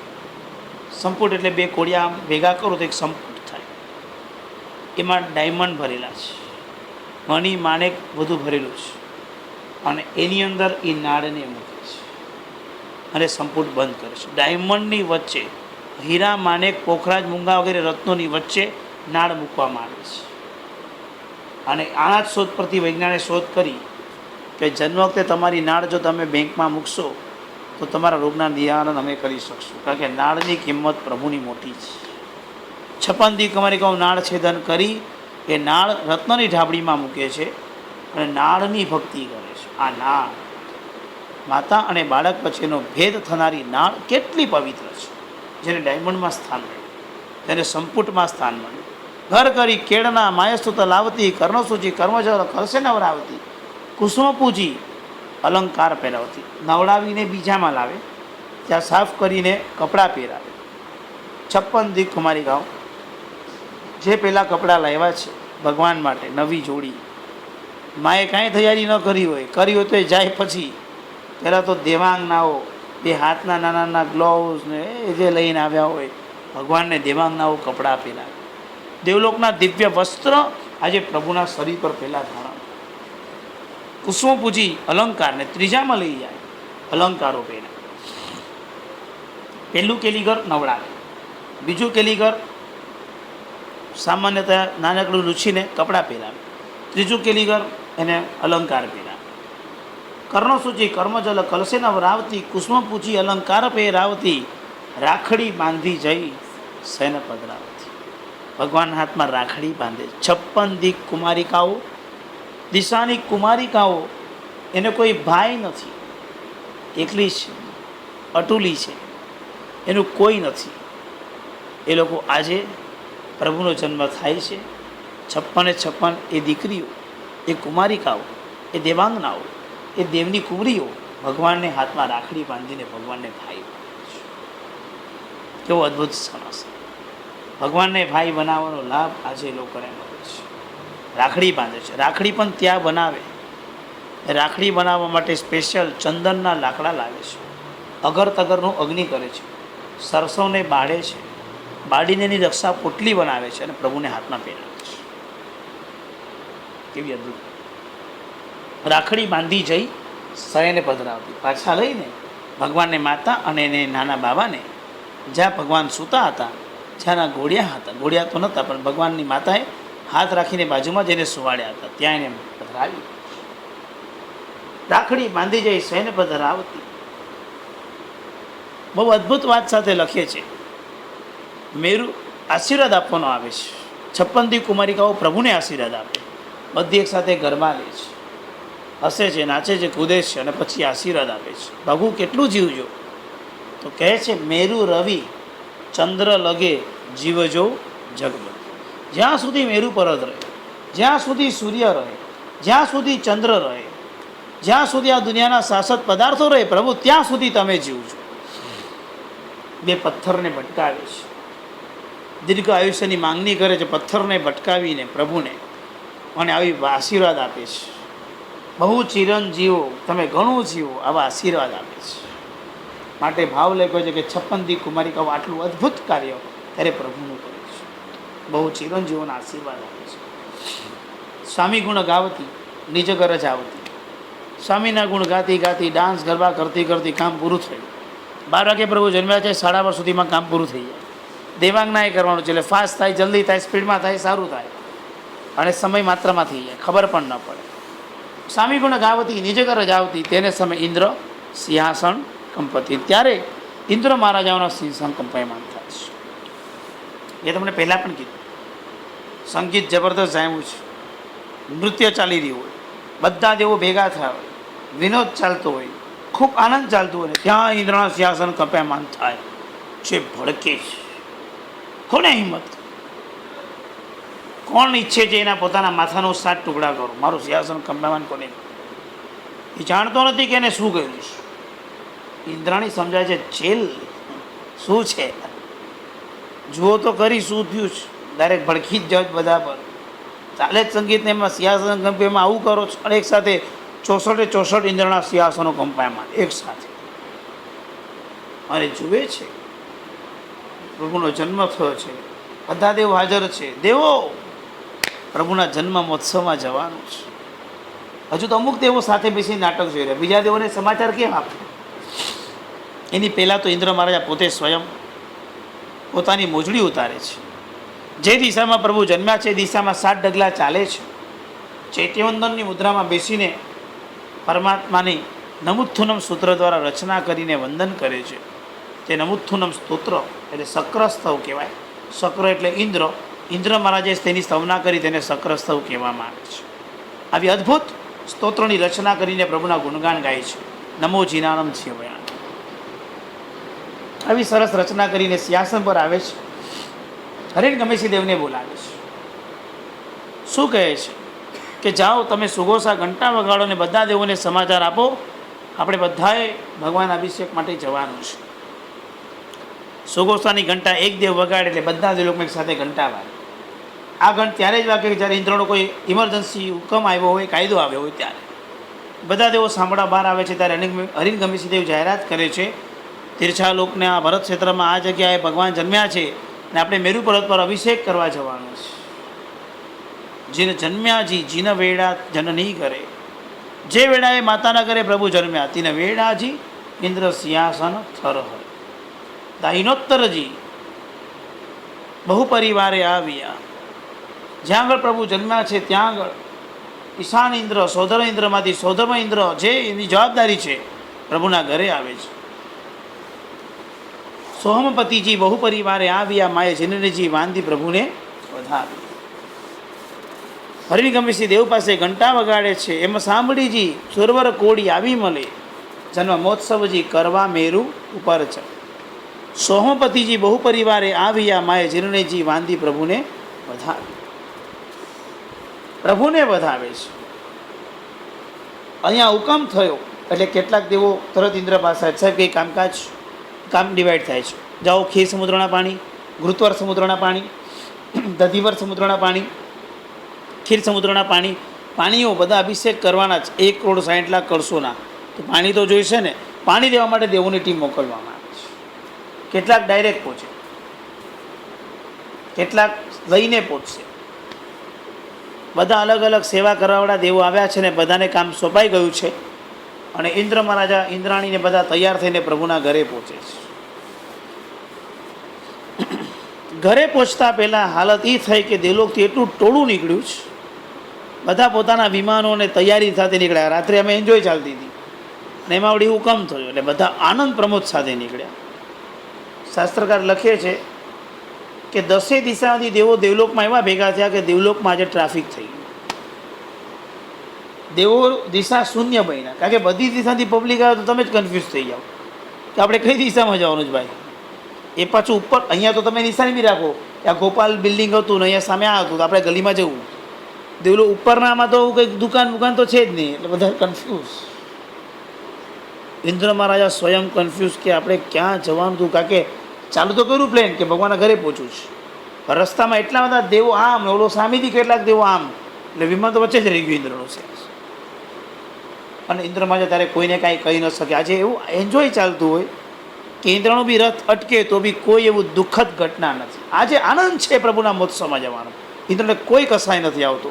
સંપુટ એટલે 2 કોડિયા ભેગા કરો તો એક સંપુટ થાય. એમાં ડાયમંડ ભરેલા છે, મણી માણેક બધું ભરેલું છે, અને એની અંદર એ નાળને મૂકે છે અને સંપુટ બંધ કરે છે. ડાયમંડની વચ્ચે હીરા માણેક પોખરાજ મૂંગા વગેરે રત્નોની વચ્ચે નાળ મૂકવામાં આવે છે. અને આના જ શોધ પરથી વૈજ્ઞાનિકે શોધ કરી કે જન્મ વખતે તમારી નાળ જો તમે બેંકમાં મૂકશો તો તમારા રોગના નિવારણ અમે કરી શકશું, કારણ કે નાળની કિંમત પ્રભુની મોટી છે. 56 દી તમારી કહું નાળ છેદન કરી એ નાળ રત્નની ઢાબડીમાં મૂકે છે અને નાળની ભક્તિ કરે છે. આ નાળ માતા અને બાળક વચ્ચેનો ભેદ થનારી નાળ કેટલી પવિત્ર છે, જેને ડાયમંડમાં સ્થાન મળ્યું, જેને સંપુટમાં સ્થાન મળ્યું. ઘર કરી કેળના માયસ્તુત લાવતી, કર્ણસૂચિ કર્મજલ કલશે નવરાવતી, કુસુમ પૂજી અલંકાર પહેરાવતી. નવડાવીને બીજામાં લાવે, ત્યાં સાફ કરીને કપડાં પહેરાવે. 56 દી કુમારી ગાઉં જે પહેલાં કપડાં લાવ્યા છે ભગવાન માટે નવી જોડી, માએ કાંઈ તૈયારી ન કરી હોય તો એ જાય પછી પહેલાં તો દેવાંગનાઓ 2 હાથના નાના નાના ગ્લોવ્સ ને એ જે લઈને આવ્યા હોય ભગવાનને દેવાંગનાઓ કપડાં પહેરાવે. દેવલોકના દિવ્ય વસ્ત્ર આજે પ્રભુના શરીર પર પહેલાં ધારણ, કુસુમ પૂજી અલંકારને ત્રીજામાં લઈ જાય, અલંકારો પહેલા. પહેલું કેલીગર નવડાવે, બીજું કેલીગર સામાન્યતઃ નાનકડું લૂછીને કપડાં પહેરાવે, ત્રીજું કેલીગર એને અલંકાર પહેરાવે. કર્ણસૂચિ કર્મજલ કલશેન વરાવતી, કુસુમ પૂજી અલંકાર પહેરાવતી, રાખડી બાંધી જઈ સૈન પધરાવતી. ભગવાન હાથમાં રાખડી બાંધે. 56 દીક કુમારિકાઓ, દિશાની કુમારિકાઓ, એને કોઈ ભાઈ નથી, એકલી છે, અટુલી છે, એનું કોઈ નથી. એ લોકો આજે પ્રભુનો જન્મ થાય છે. 56 એ દીકરીઓ, એ કુમારિકાઓ, એ દેવાંગનાઓ, એ દેવની કુંવરીઓ ભગવાનને હાથમાં રાખડી બાંધીને ભગવાનને ભાઈ બનાવે છે. કેવો અદ્ભુત સમાસ! ભગવાનને ભાઈ બનાવવાનો લાભ આજે લોકોને મળે છે. રાખડી બાંધે છે. રાખડી પણ ત્યાં બનાવે. રાખડી બનાવવા માટે સ્પેશિયલ ચંદનના લાકડા લાવે છે, અગર તગરનું અગ્નિ કરે છે, સરસોને બાળે છે, બાળીને એની રક્ષા પોટલી બનાવે છે અને પ્રભુને હાથમાં પહેરાવે છે. કેવી અદ્ભુત! રાખડી બાંધી જઈ સયને પધરાવતી, પાછા લઈને ભગવાનને માતા અને એને નાના બાબાને જ્યાં ભગવાન સૂતા હતા, જ્યાંના ઘોડિયા હતા, ઘોડિયા તો નહોતા પણ ભગવાનની માતાએ હાથ રાખીને બાજુમાં જઈને સુવાડ્યા હતા, ત્યાં એને પધરાવી. રાખડી બાંધી જઈ સૈન્ય પધરાવતી. બહુ અદ્ભુત વાત સાથે લખે છે. મેરુ આશીર્વાદ આપવાનો આવે છે. 56 દી કુમારિકાઓ પ્રભુને આશીર્વાદ આપે, બધી એક સાથે ગરબા લે છે, હસે છે, નાચે છે, કૂદે છે અને પછી આશીર્વાદ આપે છે. પ્રભુ કેટલું જીવજો તો કહે છે, મેરુ રવિ ચંદ્ર લગે જીવજો જગબંધ. જ્યાં સુધી મેરુ પર્વત રહે, જ્યાં સુધી સૂર્ય રહે, જ્યાં સુધી ચંદ્ર રહે, જ્યાં સુધી આ દુનિયાના શાશ્વત પદાર્થો રહે પ્રભુ, ત્યાં સુધી તમે જીવજો. બે પથ્થરને ભટકાવે છે, દીર્ઘ આયુષ્યની માંગણી કરે છે, પથ્થરને ભટકાવીને પ્રભુને, અને આવી આશીર્વાદ આપે છે. બહુ ચિરંજીવો, તમે ઘણું જીવો, આવા આશીર્વાદ આપે છે. માટે ભાવ લખ્યો છે કે 56 દી કુમારિકાઓ આટલું અદ્ભુત કાર્ય ત્યારે પ્રભુનું કરે છે. બહુ ચિરંજીવોના આશીર્વાદ આપે છે. સ્વામી ગુણ ગાવતી નિજ ઘર જ આવતી. સ્વામીના ગુણ ગાતી ગાતી, ડાન્સ ગરબા કરતી કરતી કામ પૂરું થયું. 12 વાગે પ્રભુ જન્મ્યા છે, 12:30 સુધીમાં કામ પૂરું થઈ જાય. દેવાંગનાએ કરવાનું છે, એટલે ફાસ્ટ થાય, જલ્દી થાય, સ્પીડમાં થાય, સારું થાય અને સમય માત્રામાં થઈ જાય, ખબર પણ ન પડે. સ્વામી ગુણ ગાવતી નિજ ઘર જ આવતી, તેને સમય ઇન્દ્ર સિંહાસન કંપતી. ત્યારે ઇન્દ્ર મહારાજાઓના સિંહાસન કંપાયમાન થાય છે. એ તમને પહેલાં પણ કીધું. સંગીત જબરદસ્ત જામ્યું છે, નૃત્ય ચાલી રહ્યું હોય, બધા દેવો ભેગા થયા હોય, વિનોદ ચાલતો હોય, ખૂબ આનંદ ચાલતો હોય, ત્યાં ઇન્દ્રના સિંહાસન કંપાયમાન થાય છે. ભડકે છે. કોને હિંમત? કોણ ઈચ્છે છે એના પોતાના માથાનો 7 ટુકડા કરો? મારું સિંહાસન કંપાયમાન કોને? એ જાણતો નથી કે એને શું કર્યું છે. ઇન્દ્રાણી સમજાય છે, જેલ શું છે, જુઓ તો કરી શું થયું છે. ડાયરેક્ટ ભડકી જ જાઓ બધા પર. ચાલે જ સંગીતને એમાં સિંહાસન કંપાયમાં આવું કરો છો, અને એક સાથે 64 ઇન્દ્રના સિંહાસનો કંપાયમાં એક સાથે. અને જુએ છે પ્રભુનો જન્મ થયો છે, બધા દેવ હાજર છે. દેવો પ્રભુના જન્મ મહોત્સવમાં જવાનું છે. હજુ તો અમુક દેવો સાથે બેસી નાટક જોઈ રહ્યા, બીજા દેવોને સમાચાર કેમ આપે? એની પહેલાં તો ઇન્દ્ર મહારાજા પોતે સ્વયં પોતાની મોજડી ઉતારે છે. જે દિશામાં પ્રભુ જન્મ્યા છે એ દિશામાં 7 ડગલા ચાલે છે. ચૈત્યવંદનની મુદ્રામાં બેસીને પરમાત્માની નમુત્થુનમ સૂત્ર દ્વારા રચના કરીને વંદન કરે છે. તે નમુત્થુનમ સ્તોત્ર એટલે શક્રસ્તવ કહેવાય. શક્ર એટલે ઇન્દ્ર. ઇન્દ્ર મહારાજે તેની સ્તવના કરી, તેને શક્રસ્તવ કહેવામાં આવે છે. આવી અદ્ભુત સ્તોત્રની રચના કરીને પ્રભુના ગુણગાન ગાય છે. નમો જીનાનમ જીવયાન. આવી સરસ રચના કરીને સિંહાસન પર આવે છે. હરેણ ગમેશી દેવને બોલાવે છે. શું કહે છે કે જાઓ તમે સુઘોષા ઘંટા વગાડો ને બધા દેવોને સમાચાર આપો, આપણે બધાએ ભગવાન અભિષેક માટે જવાનું છે. સુઘોષાની ઘંટા એક દેવ વગાડે એટલે બધા જ લોકો એક સાથે ઘંટા વાગે. આ ઘંટ ત્યારે જ વાગે કે જ્યારે ઇન્દ્રનો કોઈ ઇમરજન્સી હુકમ આવ્યો હોય, કાયદો આવ્યો હોય ત્યારે. બધા દેવો સાંભળવા બહાર આવે છે. ત્યારે હરિણ ગમેશી દેવ જાહેરાત કરે છે, તીર્છાલોકને આ ભરત ક્ષેત્રમાં આ જગ્યાએ ભગવાન જન્મ્યા છે, અને આપણે મેરુ પર્વત પર અભિષેક કરવા જવાનું છે. જીને જન્મ્યાજી જીન વેળા જન નહીં કરે, જે વેળાએ માતાના ઘરે પ્રભુ જન્મ્યા તીને વેળાજી ઇન્દ્ર સિંહાસન થર હોય. દાહિનોત્તરજી બહુ પરિવારે આવ્યા, જ્યાં આગળ પ્રભુ જન્મ્યા છે ત્યાં આગળ ઈશાન ઇન્દ્ર સોધર્મ ઇન્દ્રમાંથી સોધર્મ ઇન્દ્ર જે એની જવાબદારી છે પ્રભુના ઘરે આવે છે. સોહમપતિજી બહુ પરિવારે આવ્યા, માએ જનનીજી વાંધી પ્રભુને વધાવી. હરિગમસિંહ દેવ પાસે ઘંટા વગાડે છે, એમાં સાંભળીજી સુરવર કોડી આવી મળે, જન્મ મહોત્સવજી કરવા મેરુ ઉપર છે. સોહમપતિજી બહુ પરિવારે આવ્યા, માએ જીર્ણેજી વાંધી પ્રભુને વધાવી. પ્રભુને વધાવે છે. અહીંયા હુકમ થયો એટલે કેટલાક દેવો તરત ઇન્દ્ર પાસે સાહેબ કંઈ કામ ડિવાઈડ થાય છે. જાઓ ખીર સમુદ્રના પાણી, ઘૃતવર સમુદ્રના પાણી, દધીવર સમુદ્રના પાણી, ખીર સમુદ્રના પાણીઓ બધા અભિષેક કરવાના જ 1,60,00,000 કળશોના. તો પાણી તો જોઈશે ને, પાણી દેવા માટે દેવોની ટીમ મોકલવામાં આવે છે. કેટલાક ડાયરેક્ટ પહોંચે, કેટલાક લઈને પહોંચશે. બધા અલગ અલગ સેવા કરવાવાળા દેવો આવ્યા છે ને બધાને કામ સોંપાઈ ગયું છે. અને ઇન્દ્ર મહારાજા ઇન્દ્રાણીને બધા તૈયાર થઈને પ્રભુના ઘરે પહોંચે છે. ઘરે પહોંચતા પહેલાં હાલત એ થઈ કે દેવલોકથી એટલું ટોળું નીકળ્યું છે, બધા પોતાના વિમાનોને તૈયારી સાથે નીકળ્યા. રાત્રે અમે એન્જોય ચાલતી હતી અને એમાં વળી હુકમ થયો એટલે બધા આનંદ પ્રમોદ સાથે નીકળ્યા. શાસ્ત્રકાર લખે છે કે 10 દિશામાંથી દેવો દેવલોકમાં એવા ભેગા થયા કે દેવલોકમાં આજે ટ્રાફિક થઈ ગયું. દેવો દિશા શૂન્ય બન્યા, કારણ કે બધી દિશાથી પબ્લિક આવે તો તમે જ કન્ફ્યુઝ થઈ જાઓ કે આપણે કઈ દિશામાં જવાનું છે ભાઈ. એ પાછું ઉપર અહીંયા તો તમે નિશાની બી રાખો કે આ ગોપાલ બિલ્ડિંગ હતું ને અહીંયા સામે આ હતું તો આપણે ગલીમાં જવું. દેવલો ઉપરનામાં તો કંઈક દુકાન તો છે જ નહીં, એટલે બધા કન્ફ્યુઝ. ઇન્દ્ર મહારાજા સ્વયં કન્ફ્યુઝ કે આપણે ક્યાં જવાનું હતું, કારણ કે ચાલુ તો કર્યું પ્લેન કે ભગવાનના ઘરે પહોંચવું છે. રસ્તામાં એટલા બધા દેવો આમ ને ઓલો સામેથી કેટલાક દેવો આમ, એટલે વિમાન તો વચ્ચે જ રહી ગયું ઇન્દ્રનું છે. અને ઇન્દ્ર મહારાજા ત્યારે કોઈને કાંઈ કહી ન શકે. આજે એવું એન્જોય ચાલતું હોય કે ઇન્દ્રનો બી રથ અટકે તો બી કોઈ એવું દુઃખદ ઘટના નથી. આજે આનંદ છે પ્રભુના મહોત્સવમાં જવાનો, ઇન્દ્રને કોઈ કસાય નથી આવતો.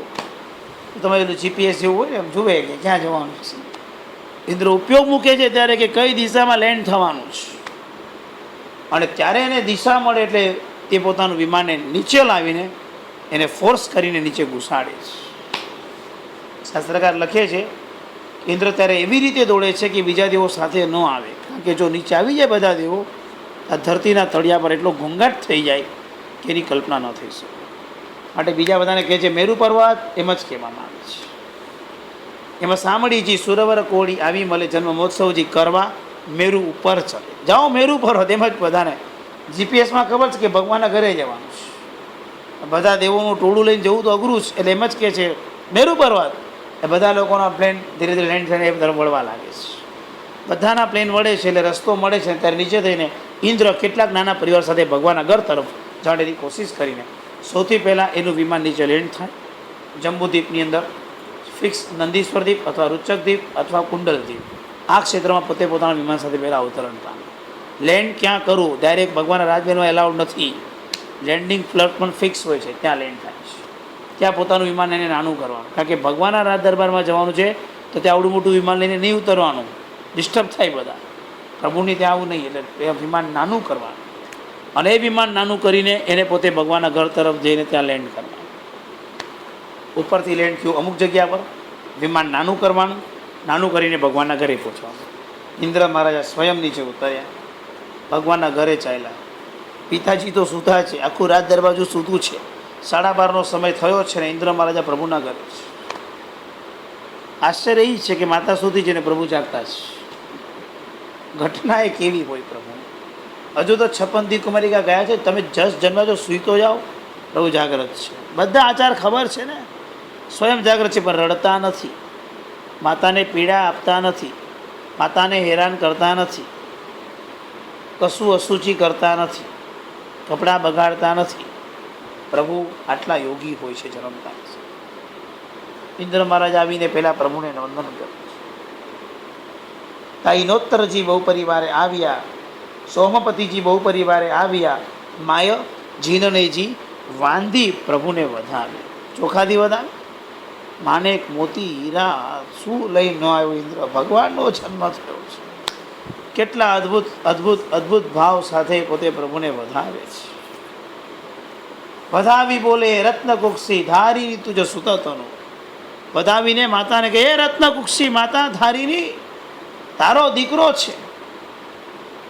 તમારે જીપીએસ જેવું હોય ને એમ જુએ કે ક્યાં જવાનું છે. ઇન્દ્ર ઉપયોગ મૂકે છે ત્યારે કે કઈ દિશામાં લેન્ડ થવાનું છે, અને ત્યારે એને દિશા મળે એટલે તે પોતાનું વિમાનને નીચે લાવીને એને ફોર્સ કરીને નીચે ઘુસાડે છે. શાસ્ત્રકાર લખે છે ઇન્દ્ર ત્યારે એવી રીતે દોડે છે કે બીજા દેવો સાથે ન આવે, કારણ કે જો નીચે આવી જાય બધા દેવો આ ધરતીના તળિયા પર એટલો ઘોંઘાટ થઈ જાય કે એની કલ્પના ન થઈ શકે. માટે બીજા બધાને કહે છે મેરુ પર્વત, એમ જ કહેવામાં આવે છે. એમાં સાંભળીજી સુરવર કોળી આવી મળે, જન્મ મહોત્સવજી કરવા મેરુ ઉપર ચડે. જાઓ મેરુ પર્વત, એમ જ બધાને જીપીએસમાં ખબર છે કે ભગવાનના ઘરે જવાનું છે. બધા દેવોનું ટોળું લઈને જવું તો અઘરું છે, એટલે એમ જ કહે છે મેરુ પર્વત. એ બધા લોકોના પ્લેન ધીરે ધીરે લેન્ડ થઈને એ તરફ વળવા લાગે છે. બધાના પ્લેન વળે છે એટલે રસ્તો મળે છે. ત્યારે નીચે થઈને ઇન્દ્ર કેટલાક નાના પરિવાર સાથે ભગવાનના ઘર તરફ જવાની કોશિશ કરીને સૌથી પહેલાં એનું વિમાન નીચે લેન્ડ થાય. જંબુદ્વીપની અંદર ફિક્સ નંદીશ્વર દ્વીપ અથવા રૂચક દ્વીપ અથવા કુંડલ દ્વીપ, આ ક્ષેત્રમાં પોતે પોતાના વિમાન સાથે પહેલાં અવતરણ પામે. લેન્ડ ક્યાં કરવું, ડાયરેક્ટ ભગવાનના રાજમહેલમાં એલાઉડ નથી. લેન્ડિંગ ફ્લટ પણ ફિક્સ હોય છે, ત્યાં લેન્ડ થાય છે. ત્યાં પોતાનું વિમાન એને નાનું કરવાનું, કારણ કે ભગવાનના રાજ દરબારમાં જવાનું છે તો ત્યાં આવડું મોટું વિમાન લઈને નહીં ઉતરવાનું, ડિસ્ટર્બ થાય બધા. પ્રભુની ત્યાં આવું નહીં, એટલે એ વિમાન નાનું કરવાનું. અને એ વિમાન નાનું કરીને એને પોતે ભગવાનના ઘર તરફ જઈને ત્યાં લેન્ડ કરવાનું. ઉપરથી લેન્ડ થયું અમુક જગ્યા પર, વિમાન નાનું કરવાનું, નાનું કરીને ભગવાનના ઘરે પહોંચવાનું. ઇન્દ્ર મહારાજા સ્વયં નીચે ઉતર્યા, ભગવાનના ઘરે ચાલ્યા. પિતાજી તો સૂતા છે, આખું રાત દરબાજુ સૂતું છે. 12:30નો સમય થયો છે ને ઇન્દ્ર મહારાજા પ્રભુના ઘરે છે. આશ્ચર્ય એ છે કે માતા સૂતી છે ને પ્રભુ જાગતા છે. ઘટના એ કેવી હોય પ્રભુ. હજુ તો 56 દી કુમારિકા ગયા છે, તમે જસ જન્મ્યા છો, સૂઈ તો જાઓ. પ્રભુ જાગ્રત છે, બધા આચાર ખબર છે ને, સ્વયં જાગ્રત છે, પણ રડતા નથી, માતાને પીડા આપતા નથી, માતાને હેરાન કરતા નથી, કશું અસુચિ કરતા નથી, કપડાં બગાડતા નથી. પ્રભુ આટલા યોગી હોય છે જન્મતા. ઇન્દ્ર મહારાજ આવીને પહેલાં પ્રભુને વંદન કર્યું. તાઈનોત્તરજી બહુ પરિવારે આવ્યા, સોમપતિજી બહુ પરિવારે આવ્યા, માય જીનનેજી વાંધી પ્રભુને વધાવે. ચોખાથી વધાવે? માનેક મોતી હીરા શું લઈ ન આવ્યો ઇન્દ્ર? ભગવાનનો જન્મ થયો છે. કેટલા અદ્ભુત અદ્ભુત અદ્ભુત ભાવ સાથે પોતે પ્રભુને વધાવે છે. વધાવી બોલે રત્નકુક્ષી ધારી તુજ સુતતનું. વધાવીને માતાને કહે, એ રત્નકુક્ષી માતા ધારીની, તારો દીકરો છે.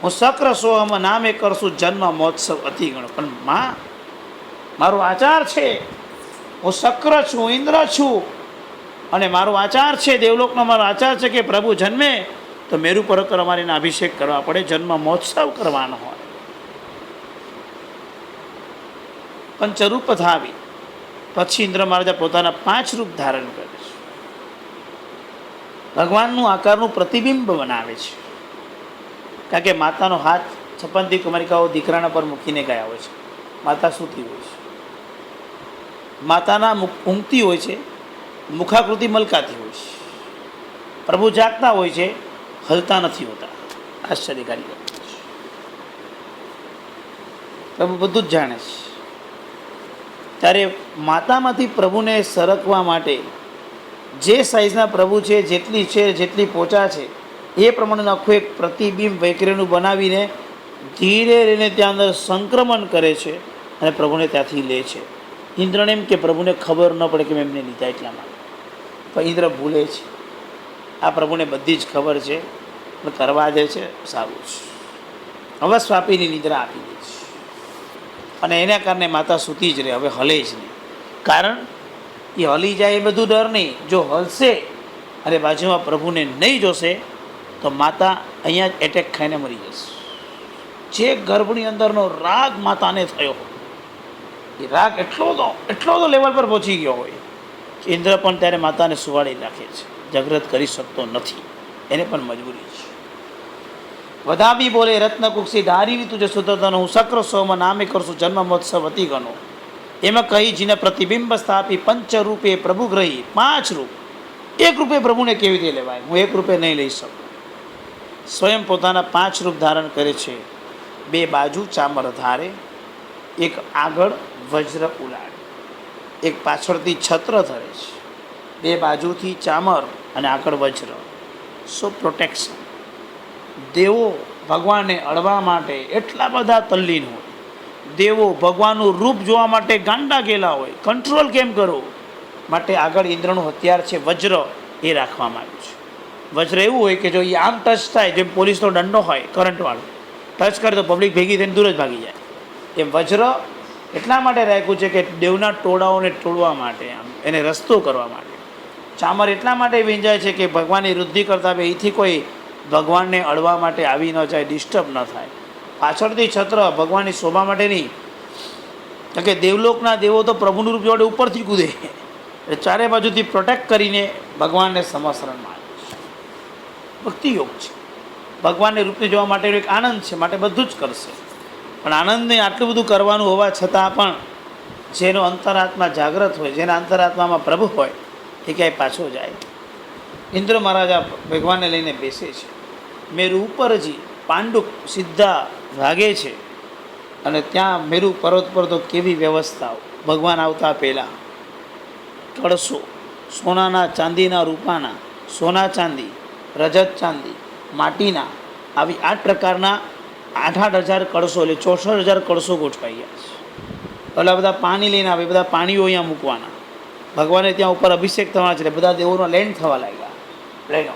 હું શક્ર સોહમ નામે કરશું જન્મ મહોત્સવ અતિગણ. પણ માં, મારો આચાર છે, હું શક્ર છું, ઇન્દ્ર છું, અને મારો આચાર છે, દેવલોકનો મારો આચાર છે કે પ્રભુ જન્મે તો મેરુ પર્વત પર અમારે એના અભિષેક કરવા પડે, જન્મ મહોત્સવ કરવાનો હોય. પંચરૂપ ધાવી પછી ઇન્દ્ર મહારાજા પોતાના 5 રૂપ ધારણ કરે છે. ભગવાનનું આકારનું પ્રતિબિંબ બનાવે છે. કારણ કે માતાનો હાથ 56 કુમારિકાઓ દીકરાના પર મૂકીને ગયા હોય છે. માતા સૂતી હોય છે, માતાના ઊંઘતી હોય છે, મુખાકૃતિ મલકાતી હોય છે. પ્રભુ જાગતા હોય છે, હલતા નથી હોતા. આશ્ચર્યકારી પ્રભુ બધું જ જાણે છે. ત્યારે માતામાંથી પ્રભુને સરકવા માટે જે સાઈઝના પ્રભુ છે, જેટલી છે, જેટલી પોચા છે, એ પ્રમાણેનું આખું એક પ્રતિબિંબ વૈકરેનું બનાવીને ધીરે રહીને ત્યાં અંદર સંક્રમણ કરે છે અને પ્રભુને ત્યાંથી લે છે. ઇન્દ્રને એમ કે પ્રભુને ખબર ન પડે કે મેં એમને લીધા એટલા માટે. પણ ઇન્દ્ર ભૂલે છે. આ પ્રભુને બધી જ ખબર છે, પણ કરવા દે છે, સારું છે. અવસ્વાપીની નિદ્રા આપી દે છે અને એના કારણે માતા સૂતી જ રહે, હવે હલે જ નહીં. કારણ એ હલી જાય એ બધું ડર નહીં. જો હલશે અને બાજુમાં પ્રભુને નહીં જોશે તો માતા અહીંયા જ એટેક ખાઈને મરી જશે. જે ગર્ભની અંદરનો રાગ માતાને થયો, એ રાગ એટલો તો લેવલ પર પહોંચી ગયો હોય કે ઇન્દ્ર પણ ત્યારે માતાને સુવાડી રાખે છે. જાગ્રત કરી શકતો નથી, એને પણ મજબૂરી છે. વધાવી બોલે રત્નકુક્ષી ધારી તુજે સુતતનો, હું શક્ર સોમ નામે કરશું જન્મ મહોત્સવ અતિ ગણો. એમાં કહી જીને પ્રતિબિંબ સ્થાપી પંચરૂપે પ્રભુ ગ્રહી. 5 રૂપ. એક રૂપે પ્રભુને કેવી રીતે લેવાય? હું એક રૂપે નહીં લઈ શકું. સ્વયં પોતાના 5 રૂપ ધારણ કરે છે. 2 બાજુ ચામર ધારે, એક આગળ વજ્ર ઉલાડે, એક પાછળથી છત્ર ધરે છે. 2 બાજુથી ચામર અને આગળ વજ્ર. સો પ્રોટેક્શન. દેવો ભગવાનને અડવા માટે એટલા બધા તલ્લીન હોય, દેવો ભગવાનનું રૂપ જોવા માટે ગાંડા ગયેલા હોય. કંટ્રોલ કેમ કરો માટે આગળ ઇન્દ્રનું હથિયાર છે વજ્ર, એ રાખવામાં આવ્યું છે. વજ્ર એવું હોય કે જો એ આમ ટચ થાય, જેમ પોલીસનો દંડો હોય કરંટવાળો, ટચ કરે તો પબ્લિક ભેગી થઈને દૂર જ ભાગી જાય. એમ વજ્ર એટલા માટે રાખ્યું છે કે દેવના ટોળાઓને તોડવા માટે, આમ એને રસ્તો કરવા માટે. ચામર એટલા માટે વીંજાય છે કે ભગવાનની વૃદ્ધિ કરતા અહીંથી કોઈ ભગવાનને અડવા માટે આવી ન જાય, ડિસ્ટર્બ ન થાય. પાછળથી છત્ર ભગવાનની શોભા માટે નહીં, કારણ કે દેવલોકના દેવો તો પ્રભુનું રૂપ જોડે ઉપરથી કૂદે, એટલે ચારે બાજુથી પ્રોટેક્ટ કરીને ભગવાનને સમસરણમાં આવે છે. ભક્તિ યોગ છે. ભગવાનને રૂપને જોવા માટેનો એક આનંદ છે, માટે બધું જ કરશે. પણ આનંદને આટલું બધું કરવાનું હોવા છતાં પણ જેનો અંતરાત્મા જાગ્રત હોય, જેના અંતરાત્મામાં પ્રભુ હોય, એ ક્યાંય પાછો જાય. ઇન્દ્ર મહારાજા ભગવાનને લઈને બેસે છે. મેરુ ઉપરજી પાંડુક સીધા ભાગે છે અને ત્યાં મેરુ પર્વત પર તો કેવી વ્યવસ્થાઓ. ભગવાન આવતા પહેલાં કળશો સોનાના, ચાંદીના, રૂપાના, સોના ચાંદી, રજત ચાંદી, માટીના, આવી 8 પ્રકારના 8,000 કળશો, એટલે 64,000 કળશો ગોઠવાઈ ગયા છે. એટલે બધા પાણી લઈને આવે, બધા પાણીઓ અહીંયા મૂકવાના. ભગવાને ત્યાં ઉપર અભિષેક થવાના છે, એટલે બધા દેવોનો લેન્ડ થવા લાગ્યા. લઈને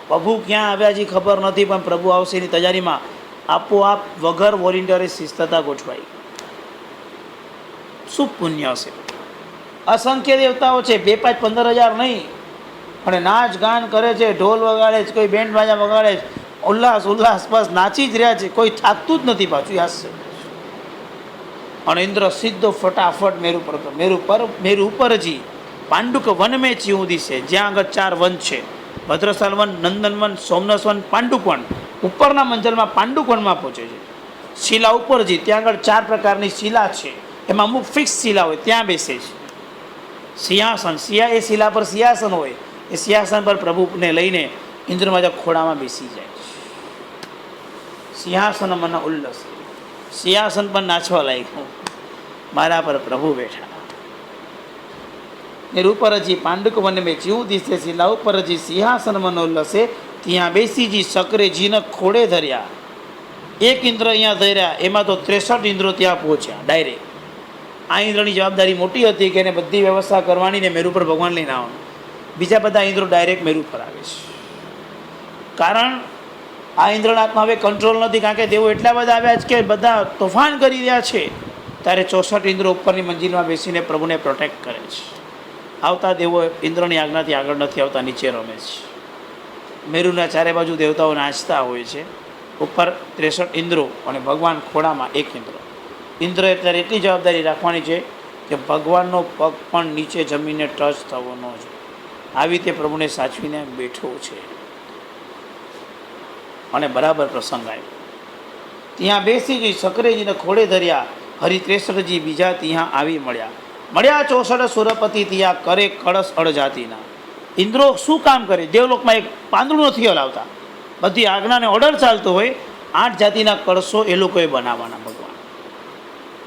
પ્રભુ ક્યાં આવ્યા હજી ખબર નથી, પણ પ્રભુ આવશે એની તૈયારીમાં આપોઆપ વગર વોલેન્ટરી શિસ્તતા ગોઠવાઈ. શું પુણ્ય હશે! અસંખ્ય દેવતાઓ છે, 2, 5, 15,000 નહીં, પણ નાચ ગાન કરે છે, ઢોલ વગાડે છે, કોઈ બેન્ડ બાજા વગાડે છે, ઉલ્લાસ બસ નાચી જ રહ્યા છે, કોઈ થાકતું જ નથી પાછું. હાસ્ય. અને ઇન્દ્ર સીધો ફટાફટ મેરુ ઉપરજી પાંડુક વન મેં ચીવું દિશે, જ્યાં આગળ 4 વન છે, ભદ્રશાલ વન, નંદન વન, સોમનસ વન, પાંડુક વન. ઉપરના મંજલમાં પાંડુક વનમાં પહોંચે છે. શિલા ઉપરજી, ત્યાં આગળ 4 પ્રકારની શિલા છે, એમાં અમુક ફિક્સ શિલા હોય, ત્યાં બેસે છે. સિંહાસન, એ શિલા પર સિંહાસન હોય, એ સિંહાસન પર પ્રભુને લઈને ઇન્દ્ર મહારાજ ખોડામાં બેસી જાય છે. સિંહાસન મન ઉલ્લસ, સિંહાસન પર નાચવા લાગ્યું. મારા પર પ્રભુ બેઠા. ને રૂપરજી પાંડુક વન મેં જીવ દિશે શિલા ઉપરજી સિંહાસન મનોલ્લસે ત્યાં બેસીજી સકરેજીને ખોડે ધર્યા. એક ઇન્દ્ર અહીંયા ધર્યા, એમાં તો 63 ઇન્દ્રો ત્યાં પહોંચ્યા ડાયરેક્ટ. આ ઇન્દ્રની જવાબદારી મોટી હતી કે એને બધી વ્યવસ્થા કરવાની ને મેરુ પર ભગવાન લઈને આવવાનું. બીજા બધા ઇન્દ્રો ડાયરેક્ટ મેરુ પર આવે છે. કારણ આ ઇન્દ્રના હાથમાં હવે કંટ્રોલ નથી, કારણ કે દેવો એટલા બધા આવ્યા છે કે બધા તોફાન કરી રહ્યા છે. ત્યારે 64 ઇન્દ્રો ઉપરની મંજિલમાં બેસીને પ્રભુને પ્રોટેક્ટ કરે છે. આવતા દેવો ઇન્દ્રની આજ્ઞાથી આગળ નથી આવતા, નીચે રમે છે. મેરુના ચારે બાજુ દેવતાઓ નાચતા હોય છે. ઉપર 63 ઇન્દ્રો અને ભગવાન ખોડામાં એક ઇન્દ્ર. ઇન્દ્ર એટલે એટલી જવાબદારી રાખવાની છે કે ભગવાનનો પગ પણ નીચે જમીને ટચ થવો ન જોઈએ. આવી રીતે પ્રભુને સાચવીને બેઠો છે. અને બરાબર પ્રસંગ આવ્યો. ત્યાં બેસી ગઈ સકરેજીને ખોડે ધર્યા. હરિ 63જી બીજા ત્યાં આવી મળ્યા. 64 સુરપતિ ત્યાં કરે કળશ અડજાતિના. ઇન્દ્રો શું કામ કરે? દેવલોકમાં એક પાંદડું નથી હલાવતા. બધી આજ્ઞાને ઓર્ડર ચાલતો હોય. 8 જાતિના કળશો એ લોકોએ બનાવવાના. ભગવાન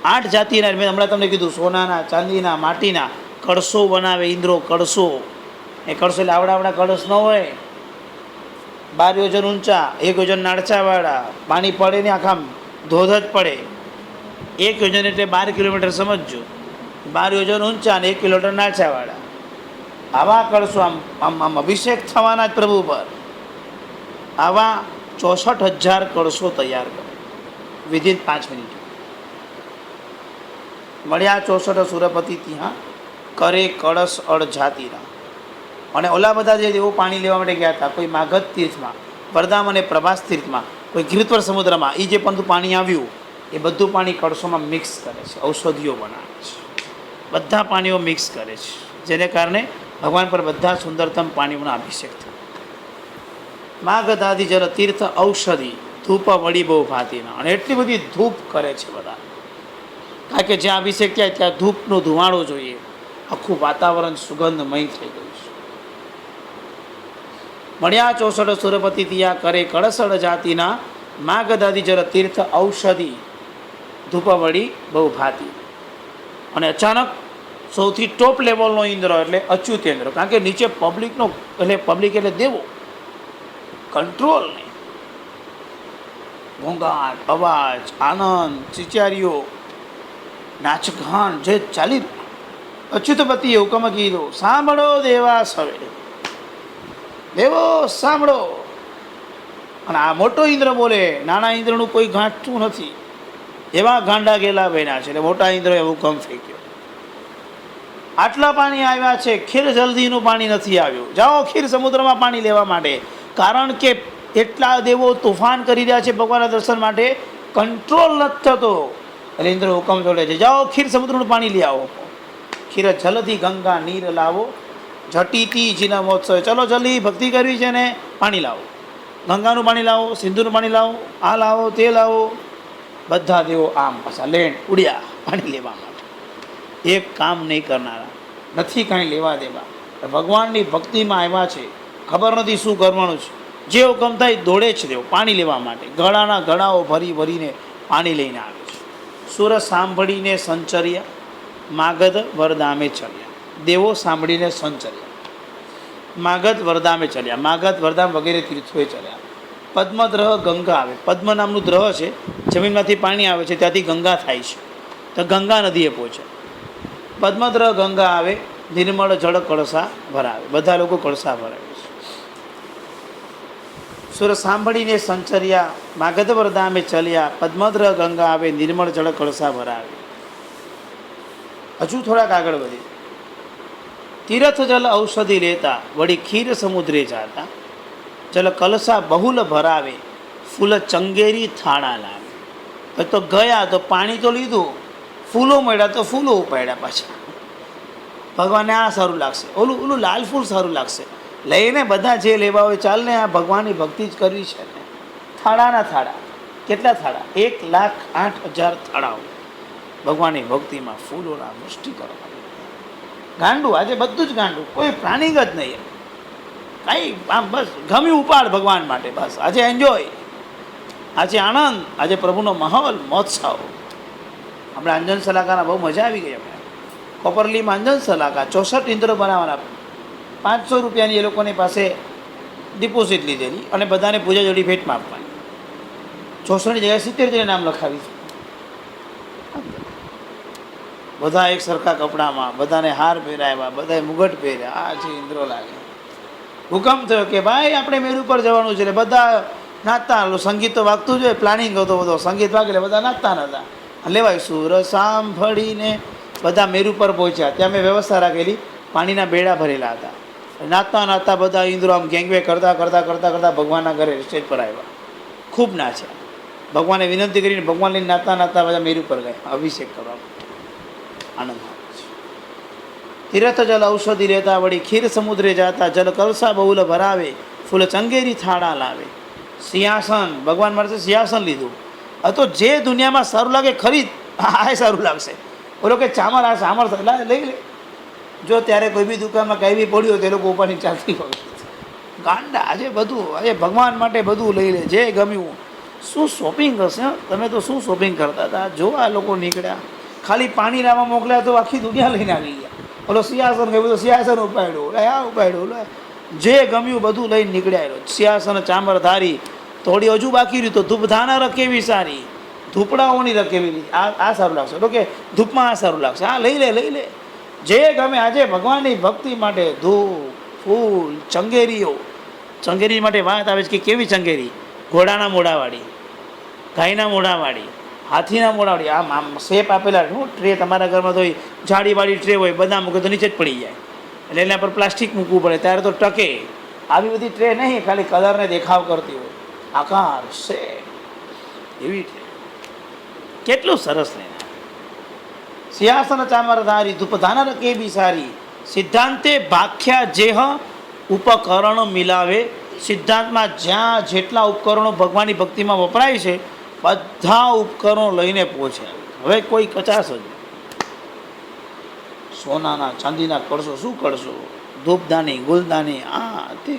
8 જાતિના, મેં હમણાં તમને કીધું, સોનાના, ચાંદીના, માટીના કળશો બનાવે ઇન્દ્રો. કળશો, એ કળશો એટલે આવડા કળશ ન હોય. 12 યોજન ઊંચા, 1 યોજન નાળચાવાળા, પાણી પડે ને આખા ધોધ જ પડે. 1 યોજન એટલે 12 કિલોમીટર સમજજો. 12 યોજન ઊંચા અને 1 કિલોમીટર નાળચાવાળા. આવા કળશો આમ અભિષેક થવાના જ પ્રભુ પર. આવા 64,000 કળશો તૈયાર કરો વિધિન 5 મિનિટ. મળ્યા 64 સુરપતિ ત્યાં કરે કળશ અડજાતિના. અને ઓલા બધા જે દેવો પાણી લેવા માટે ગયા હતા, કોઈ માગધ તીર્થમાં, વરદામ અને પ્રભાસ તીર્થમાં, કોઈ ગિરિત્વર સમુદ્રમાં, એ જે પણ પાણી આવ્યું એ બધું પાણી કળશોમાં મિક્સ કરે છે, ઔષધિઓ બનાવે છે, બધા પાણીઓ મિક્સ કરે છે, જેને કારણે ભગવાન પર બધા સુંદરતમ પાણીઓનો અભિષેક થયો. માગધાદિ જલ તીર્થ ઔષધિ ધૂપ વળી બહુ ભાતીના. અને એટલી બધી ધૂપ કરે છે બધા, કારણ કે જ્યાં અભિષેક થાય ત્યાં ધૂપનો ધુમાડો જોઈએ. આખું વાતાવરણ સુગંધમય થઈ ગયું છે. મળ્યા 64 સુરપતિ ત્યાં કરે કળસળ જાતિના. માગધાદિ જલ તીર્થ ઔષધિ ધૂપ વળી બહુ ભાતી. અને અચાનક સૌથી ટોપ લેવલનો ઇન્દ્ર એટલે અચ્યુતેન્દ્ર, કારણ કે નીચે પબ્લિકનો, એટલે પબ્લિક એટલે દેવો, કંટ્રોલ નહીં. ઘોંઘાટ, અવાજ, આનંદ, ચિચારીઓ, નાચગાન જે ચાલી. અચ્યુતપતિએ હુકમ કીધો, સાંભળો દેવા સવે, દેવો સાંભળો. અને આ મોટો ઇન્દ્ર બોલે, નાના ઇન્દ્રનું કોઈ ગાંઠતું નથી. એવા ગાંડા ગેલા બન્યા છે. એટલે મોટા ઇન્દ્રએ હુકમ ફેંક્યો. આટલા પાણી આવ્યા છે, ખીર જલ્દીનું પાણી નથી આવ્યું, જાઓ ખીર સમુદ્રમાં પાણી લેવા માટે. કારણ કે એટલા દેવો તોફાન કરી રહ્યા છે ભગવાનના દર્શન માટે, કંટ્રોલ નથી થતો. એટલે ઇન્દ્ર હુકમ જોડે છે, જાઓ ખીર સમુદ્રનું પાણી લઈ આવો. ખીર જલથી ગંગા નીર લાવો, જટીતી જીના મહોત્સવ. ચલો જલ્દી ભક્તિ કરવી છે ને પાણી લાવો, ગંગાનું પાણી લાવો, સિંધુનું પાણી લાવો, આ લાવો, તે લાવો. બધા દેવો આમ પાછા લેન્ડ ઉડ્યા પાણી લેવા માટે. એક કામ નહીં કરનારા, નથી કાંઈ લેવા દેવા. ભગવાનની ભક્તિમાં આવ્યા છે, ખબર નથી શું કરવાનું છે. જે હુકમ થાય દોડે જ દેવો પાણી લેવા માટે. ગળાના ગળાઓ ભરી ભરીને પાણી લઈને આવે છે. સુર સાંભળીને સંચર્યા, માગધ વરદામે ચડ્યા. દેવો સાંભળીને સંચર્યા, માગધ વરદામે ચડ્યા. માગધ, વરદામ વગેરે તીર્થોએ ચડ્યા. પદ્મદ્રહ ગંગા આવે. પદ્મ નામનું દ્રહ છે, જમીનમાંથી પાણી આવે છે, ત્યાંથી ગંગા થાય છે. તો ગંગા નદીએ પહોંચે. પદ્મદ્રહ ગંગા આવે, નિર્મળ જળ કળશા ભરાવે. બધા લોકો કળશા ભરાવે છે. સુર સાંભળીને સંચર્યા, માગધ વરદામે ચલ્યા. પદ્મદ્રહ ગંગા આવે, નિર્મળ જળ કળશા ભરાવે. હજુ થોડાક આગળ વધી. તીર્થ જલ ઔષધિ લેતા, વળી ખીર સમુદ્રે જાતા. જલ કલશા બહુલ ભરાવે, ફૂલ ચંગેરી થાળા લાવે. તો ગયા તો પાણી તો લીધું, ફૂલો મળ્યા તો ફૂલો ઉપાડ્યા પાછા. ભગવાનને આ સારું લાગશે, ઓલું લાલ ફૂલ સારું લાગશે, લઈને બધા જે લેવા હોય, ચાલને આ ભગવાનની ભક્તિ જ કરવી છે ને. થાળાના થાળા. કેટલા થાળા? 1,08,000 થાળાઓ ભગવાનની ભક્તિમાં ફૂલોના વૃષ્ટિ કરવા. ગાંડું, આજે બધું જ ગાંડું, કોઈ પ્લાનિંગ જ નહીં. કાંઈ આમ બસ ગમ્યું ઉપાડ ભગવાન માટે. બસ આજે એન્જોય, આજે આનંદ, આજે પ્રભુનો માહોલ, મહોત્સવ. આપણે અંજન સલાકાના બહુ મજા આવી ગઈ. આપણે કોપરલીમાં અંજન સલાકા 64 ઇંદોરો બનાવવાના, 500 રૂપિયાની એ લોકોની પાસે ડિપોઝિટ લીધેલી અને બધાને પૂજા જોડી ભેટમાં આપવાની. 64ની જગ્યાએ 70 નામ લખાવી છે. બધા એક સરખા કપડામાં, બધાને હાર પહેરાવ્યા, બધાએ મુગટ પહેર્યા. આ છે ઇન્દ્રો લાગે. હુકમ થયો કે ભાઈ આપણે મેરુ પર જવાનું છે. એટલે બધા નાચતા, સંગીત તો વાગતું જ હોય, પ્લાનિંગ હતો બધો, સંગીત વાગે એટલે બધા નાચતા નતા. લેવાય સુર સાંભળીને બધા મેરુ પર પહોંચ્યા. ત્યાં મેં વ્યવસ્થા રાખેલી, પાણીના બેડા ભરેલા હતા. નાચતા નાચતા બધા ઇન્દ્રો આમ ગેંગવે કરતાં કરતાં કરતાં કરતાં ભગવાનના ઘરે સ્ટેજ પર આવ્યા. ખૂબ નાચ્યા. ભગવાને વિનંતી કરીને ભગવાન લઈને નાચતા નાચતા બધા મેરુ પર ગયા અભિષેક કરવા. આનંદ આવે છે. તીર્થ જલ ઔષધિ લેતા વળી ખીર સમુદ્રે જાતા, જલ કલસા બહુલ ભરાવે, ફૂલ ચંગેરી થાળા લાવે. સિંહાસન, ભગવાન મારે સિંહાસન લીધું. તો જે દુનિયામાં સારું લાગે ખરીદ, આ સારું લાગશે. બોલો કે ચામર, આ ચામર લઈ લે. જો ત્યારે કોઈ બી દુકાનમાં કંઈ બી પડ્યું તે લોકો ઉપાડી ચાલતી હોય. ગાંડા આજે બધું, આજે ભગવાન માટે બધું લઈ લે, જે ગમ્યું. શું શોપિંગ હશે? તમે તો શું શોપિંગ કરતા હતા? જો આ લોકો નીકળ્યા, ખાલી પાણી લાવવા મોકલ્યા તો આખી દુનિયા લઈને આવી ગયા. ઓલો સિંહાસન ગયું તો સિંહાસન ઉપાડ્યું, આ ઉપાડ્યું, જે ગમ્યું બધું લઈને નીકળ્યા. સિંહાસન ચામર ધારી, થોડી હજુ બાકી રહ્યું તો ધૂપધાના રકેવી સારી, ધૂપડાઓની રકેવી. આ સારું લાગશે. તો કે ધૂપમાં આ સારું લાગશે, આ લઈ લે. જે ગમે. આજે ભગવાનની ભક્તિ માટે ધૂપ, ફૂલ, ચંગેરીઓ. ચંગેરી માટે વાત આવે છે કે કેવી ચંગેરી? ઘોડાના મોઢાવાળી, ગાયના મોઢાવાળી, હાથીના મોઢાવાળી. આમ શેપ આપેલા. શું ટ્રે તમારા ઘરમાં તો જાળીવાળી ટ્રે હોય, બધા મૂકે તો નીચે જ પડી જાય. એટલે એના પર પ્લાસ્ટિક મૂકવું પડે ત્યારે તો ટકે. આવી બધી ટ્રે નહીં, ખાલી કલરને દેખાવ કરતી હોય. આકાર શેપ એવી ટ્રે. કેટલું સરસ ને! સિંહાસન ચામર ધારી, ધૂપધાના કેવી સારી, સિદ્ધાંતે ભાખ્યા જેહ ઉપકરણ મિલાવે. સિદ્ધાંતમાં જ્યાં જેટલા ઉપકરણો ભગવાનની ભક્તિમાં વપરાય છે, બધા ઉપકરણો લઈને પહોંચે. હવે કોઈ કચાશ જ. સોનાના ચાંદીના કરશો, શું કરશો? ધૂપદાની, ગુલદાની, આ તે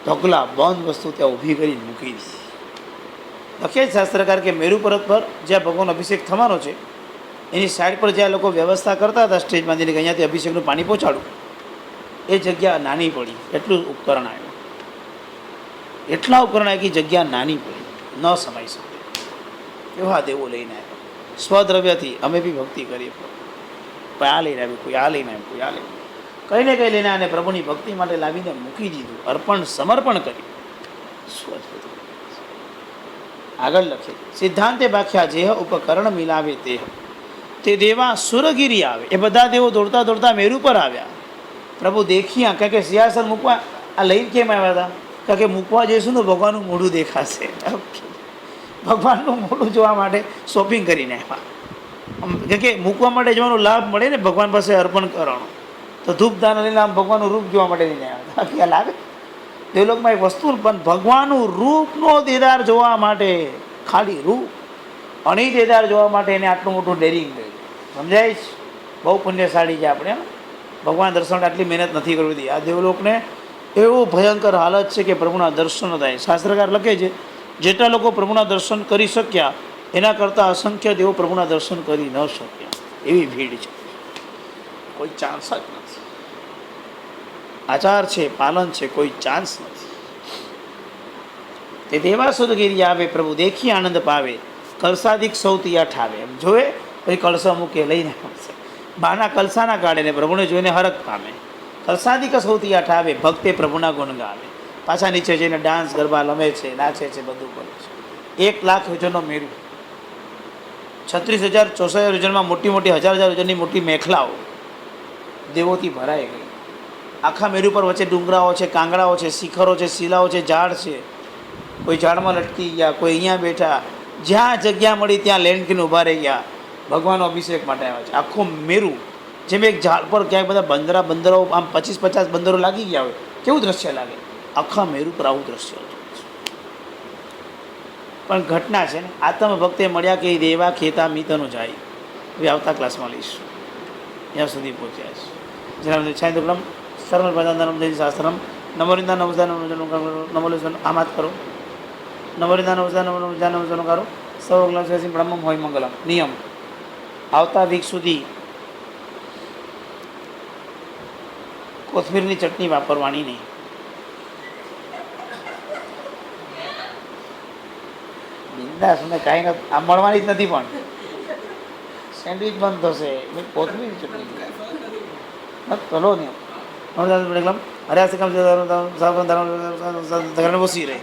ઢગલા બંધ વસ્તુ ત્યાં ઊભી કરીને મૂકી દીધી. લખે શાસ્ત્રકાર કે મેરુ પર્વત પર જ્યાં ભગવાનનો અભિષેક થવાનો છે એની સાઈડ પર જ્યાં લોકો વ્યવસ્થા કરતા હતા સ્ટેજ બાંધીને કે અહીંયાથી અભિષેકનું પાણી પહોંચાડું, એ જગ્યા નાની પડી. એટલું ઉપકરણ આવ્યું, એટલા ઉપકરણ આવી જગ્યા નાની પડી, ન સમાઈ શકે એવા દેવો લઈને આવ્યા. સ્વદ્રવ્યથી અમે બી ભક્તિ કરીએ. કોઈ આ લઈને આવ્યું, કોઈ આ લઈને આવ્યું, કોઈ આ લઈને, કંઈ ને કંઈ લઈને આને પ્રભુની ભક્તિ માટે લાવીને મૂકી દીધું, અર્પણ સમર્પણ કર્યું. આગળ લખે સિદ્ધાંતે ભાખ્યા જેહ ઉપકરણ મિલાવે તે દેવા સુરગીરી આવે. એ બધા દેવો દોડતા દોડતા મેરુ પર આવ્યા. પ્રભુ દેખ્યા, કારણ કે સિંહાસન મૂકવા આ લઈને કેમ આવ્યા હતા? કારણ કે મૂકવા જઈશું ને ભગવાનનું મોઢું દેખાશે. ભગવાનનું મોઢું જોવા માટે શોપિંગ કરીને આવ્યા. કારણ કે મૂકવા માટે જવાનો લાભ મળે ને ભગવાન પાસે અર્પણ કરવાનો. તો ધૂપદાન લઈને આમ ભગવાનનું રૂપ જોવા માટે લઈને આવ્યા હતા. ખ્યાલ આવે? દેવલોકમાં એક વસ્તુ, પણ ભગવાનનું રૂપનો દેદાર જોવા માટે, ખાલી રૂપ અને દેદાર જોવા માટે એને આટલું મોટું ડેરિંગ કર્યું. સમજાય છે? બહુ પુણ્યશાળી છે આપણે. ભગવાન દર્શન આટલી મહેનત નથી કરવી હતી. આ દેવલોકને એવું ભયંકર હાલત છે કે પ્રભુના દર્શન થાય. શાસ્ત્રકાર લખે છે જેટલા લોકો પ્રભુના દર્શન કરી શક્યા એના કરતાં અસંખ્ય દેવો પ્રભુના દર્શન કરી ન શક્યા. એવી ભીડ છે, કોઈ ચાન્સ જ નથી. આચાર છે, પાલન છે, કોઈ ચાન્સ નથી. તે દેવાસુરગીરી આવે, પ્રભુ દેખી આનંદ પાવે, કલસાદિક સૌથી ઠાવે. એમ જોવે પછી કળસા મૂકે લઈને આવશે. બાના કલસાના કાઢે ને પ્રભુને જોઈને હરખ પામે. કલસાદિક સૌથી ઠાવે, ભક્તે પ્રભુના ગુણ ગાવે. પાછા નીચે જઈને ડાન્સ ગરબા રમે છે, નાચે છે, બધું કરે છે. 1 લાખ યોજનનો મેરુ, 36,000 64,000 યોજનમાં મોટી મોટી 1000 યોજનની મોટી મેખલાઓ દેવોથી ભરાઈ ગઈ. આખા મેરુ પર વચ્ચે ડુંગરાઓ છે, કાંગડાઓ છે, શિખરો છે, શિલાઓ છે, ઝાડ છે. કોઈ ઝાડમાં લટકી ગયા, કોઈ અહીંયા બેઠા. જ્યાં જગ્યા મળી ત્યાં લેન્ડ કરીને ઊભા રહી ગયા. ભગવાનનો અભિષેક માટે આવ્યા છે. આખો મેરુ જેમ એક ઝાડ પર ક્યાંક બધા બંદરો આમ 25-50 બંદરો લાગી ગયા હોય, કેવું દ્રશ્ય લાગે? આખા મેરુ પર આવું દ્રશ્ય હતું. પણ ઘટના છે ને, આત્મ ભક્તે મળ્યા કે દેવા ખેતા મિતનો જાય. હવે આવતા ક્લાસમાં લઈશું. ત્યાં સુધી પહોંચ્યા છે. જણાવ છાંદુક્રમ સરળ પદાંતરમ જય શાસ્ત્રમ નમોરિંદા નમસ્તા નમોલેશન આમ વાત કરો. નમોરિંદા નમસ્તા નમોજા નમસ્તા કરો. સૌ બ્રહ્મ હોય મંગલમ. નિયમ આવતા વીક સુધી કોથમીરની ચટણી વાપરવાની નહીં. બિંદાસ મને કાંઈ નથી, આ મળવાની જ નથી. પણ સેન્ડવિચ બંધ થશે, કોથમીરની ચટણી ચલો નહીં. અરે આ કામ બસી રહે.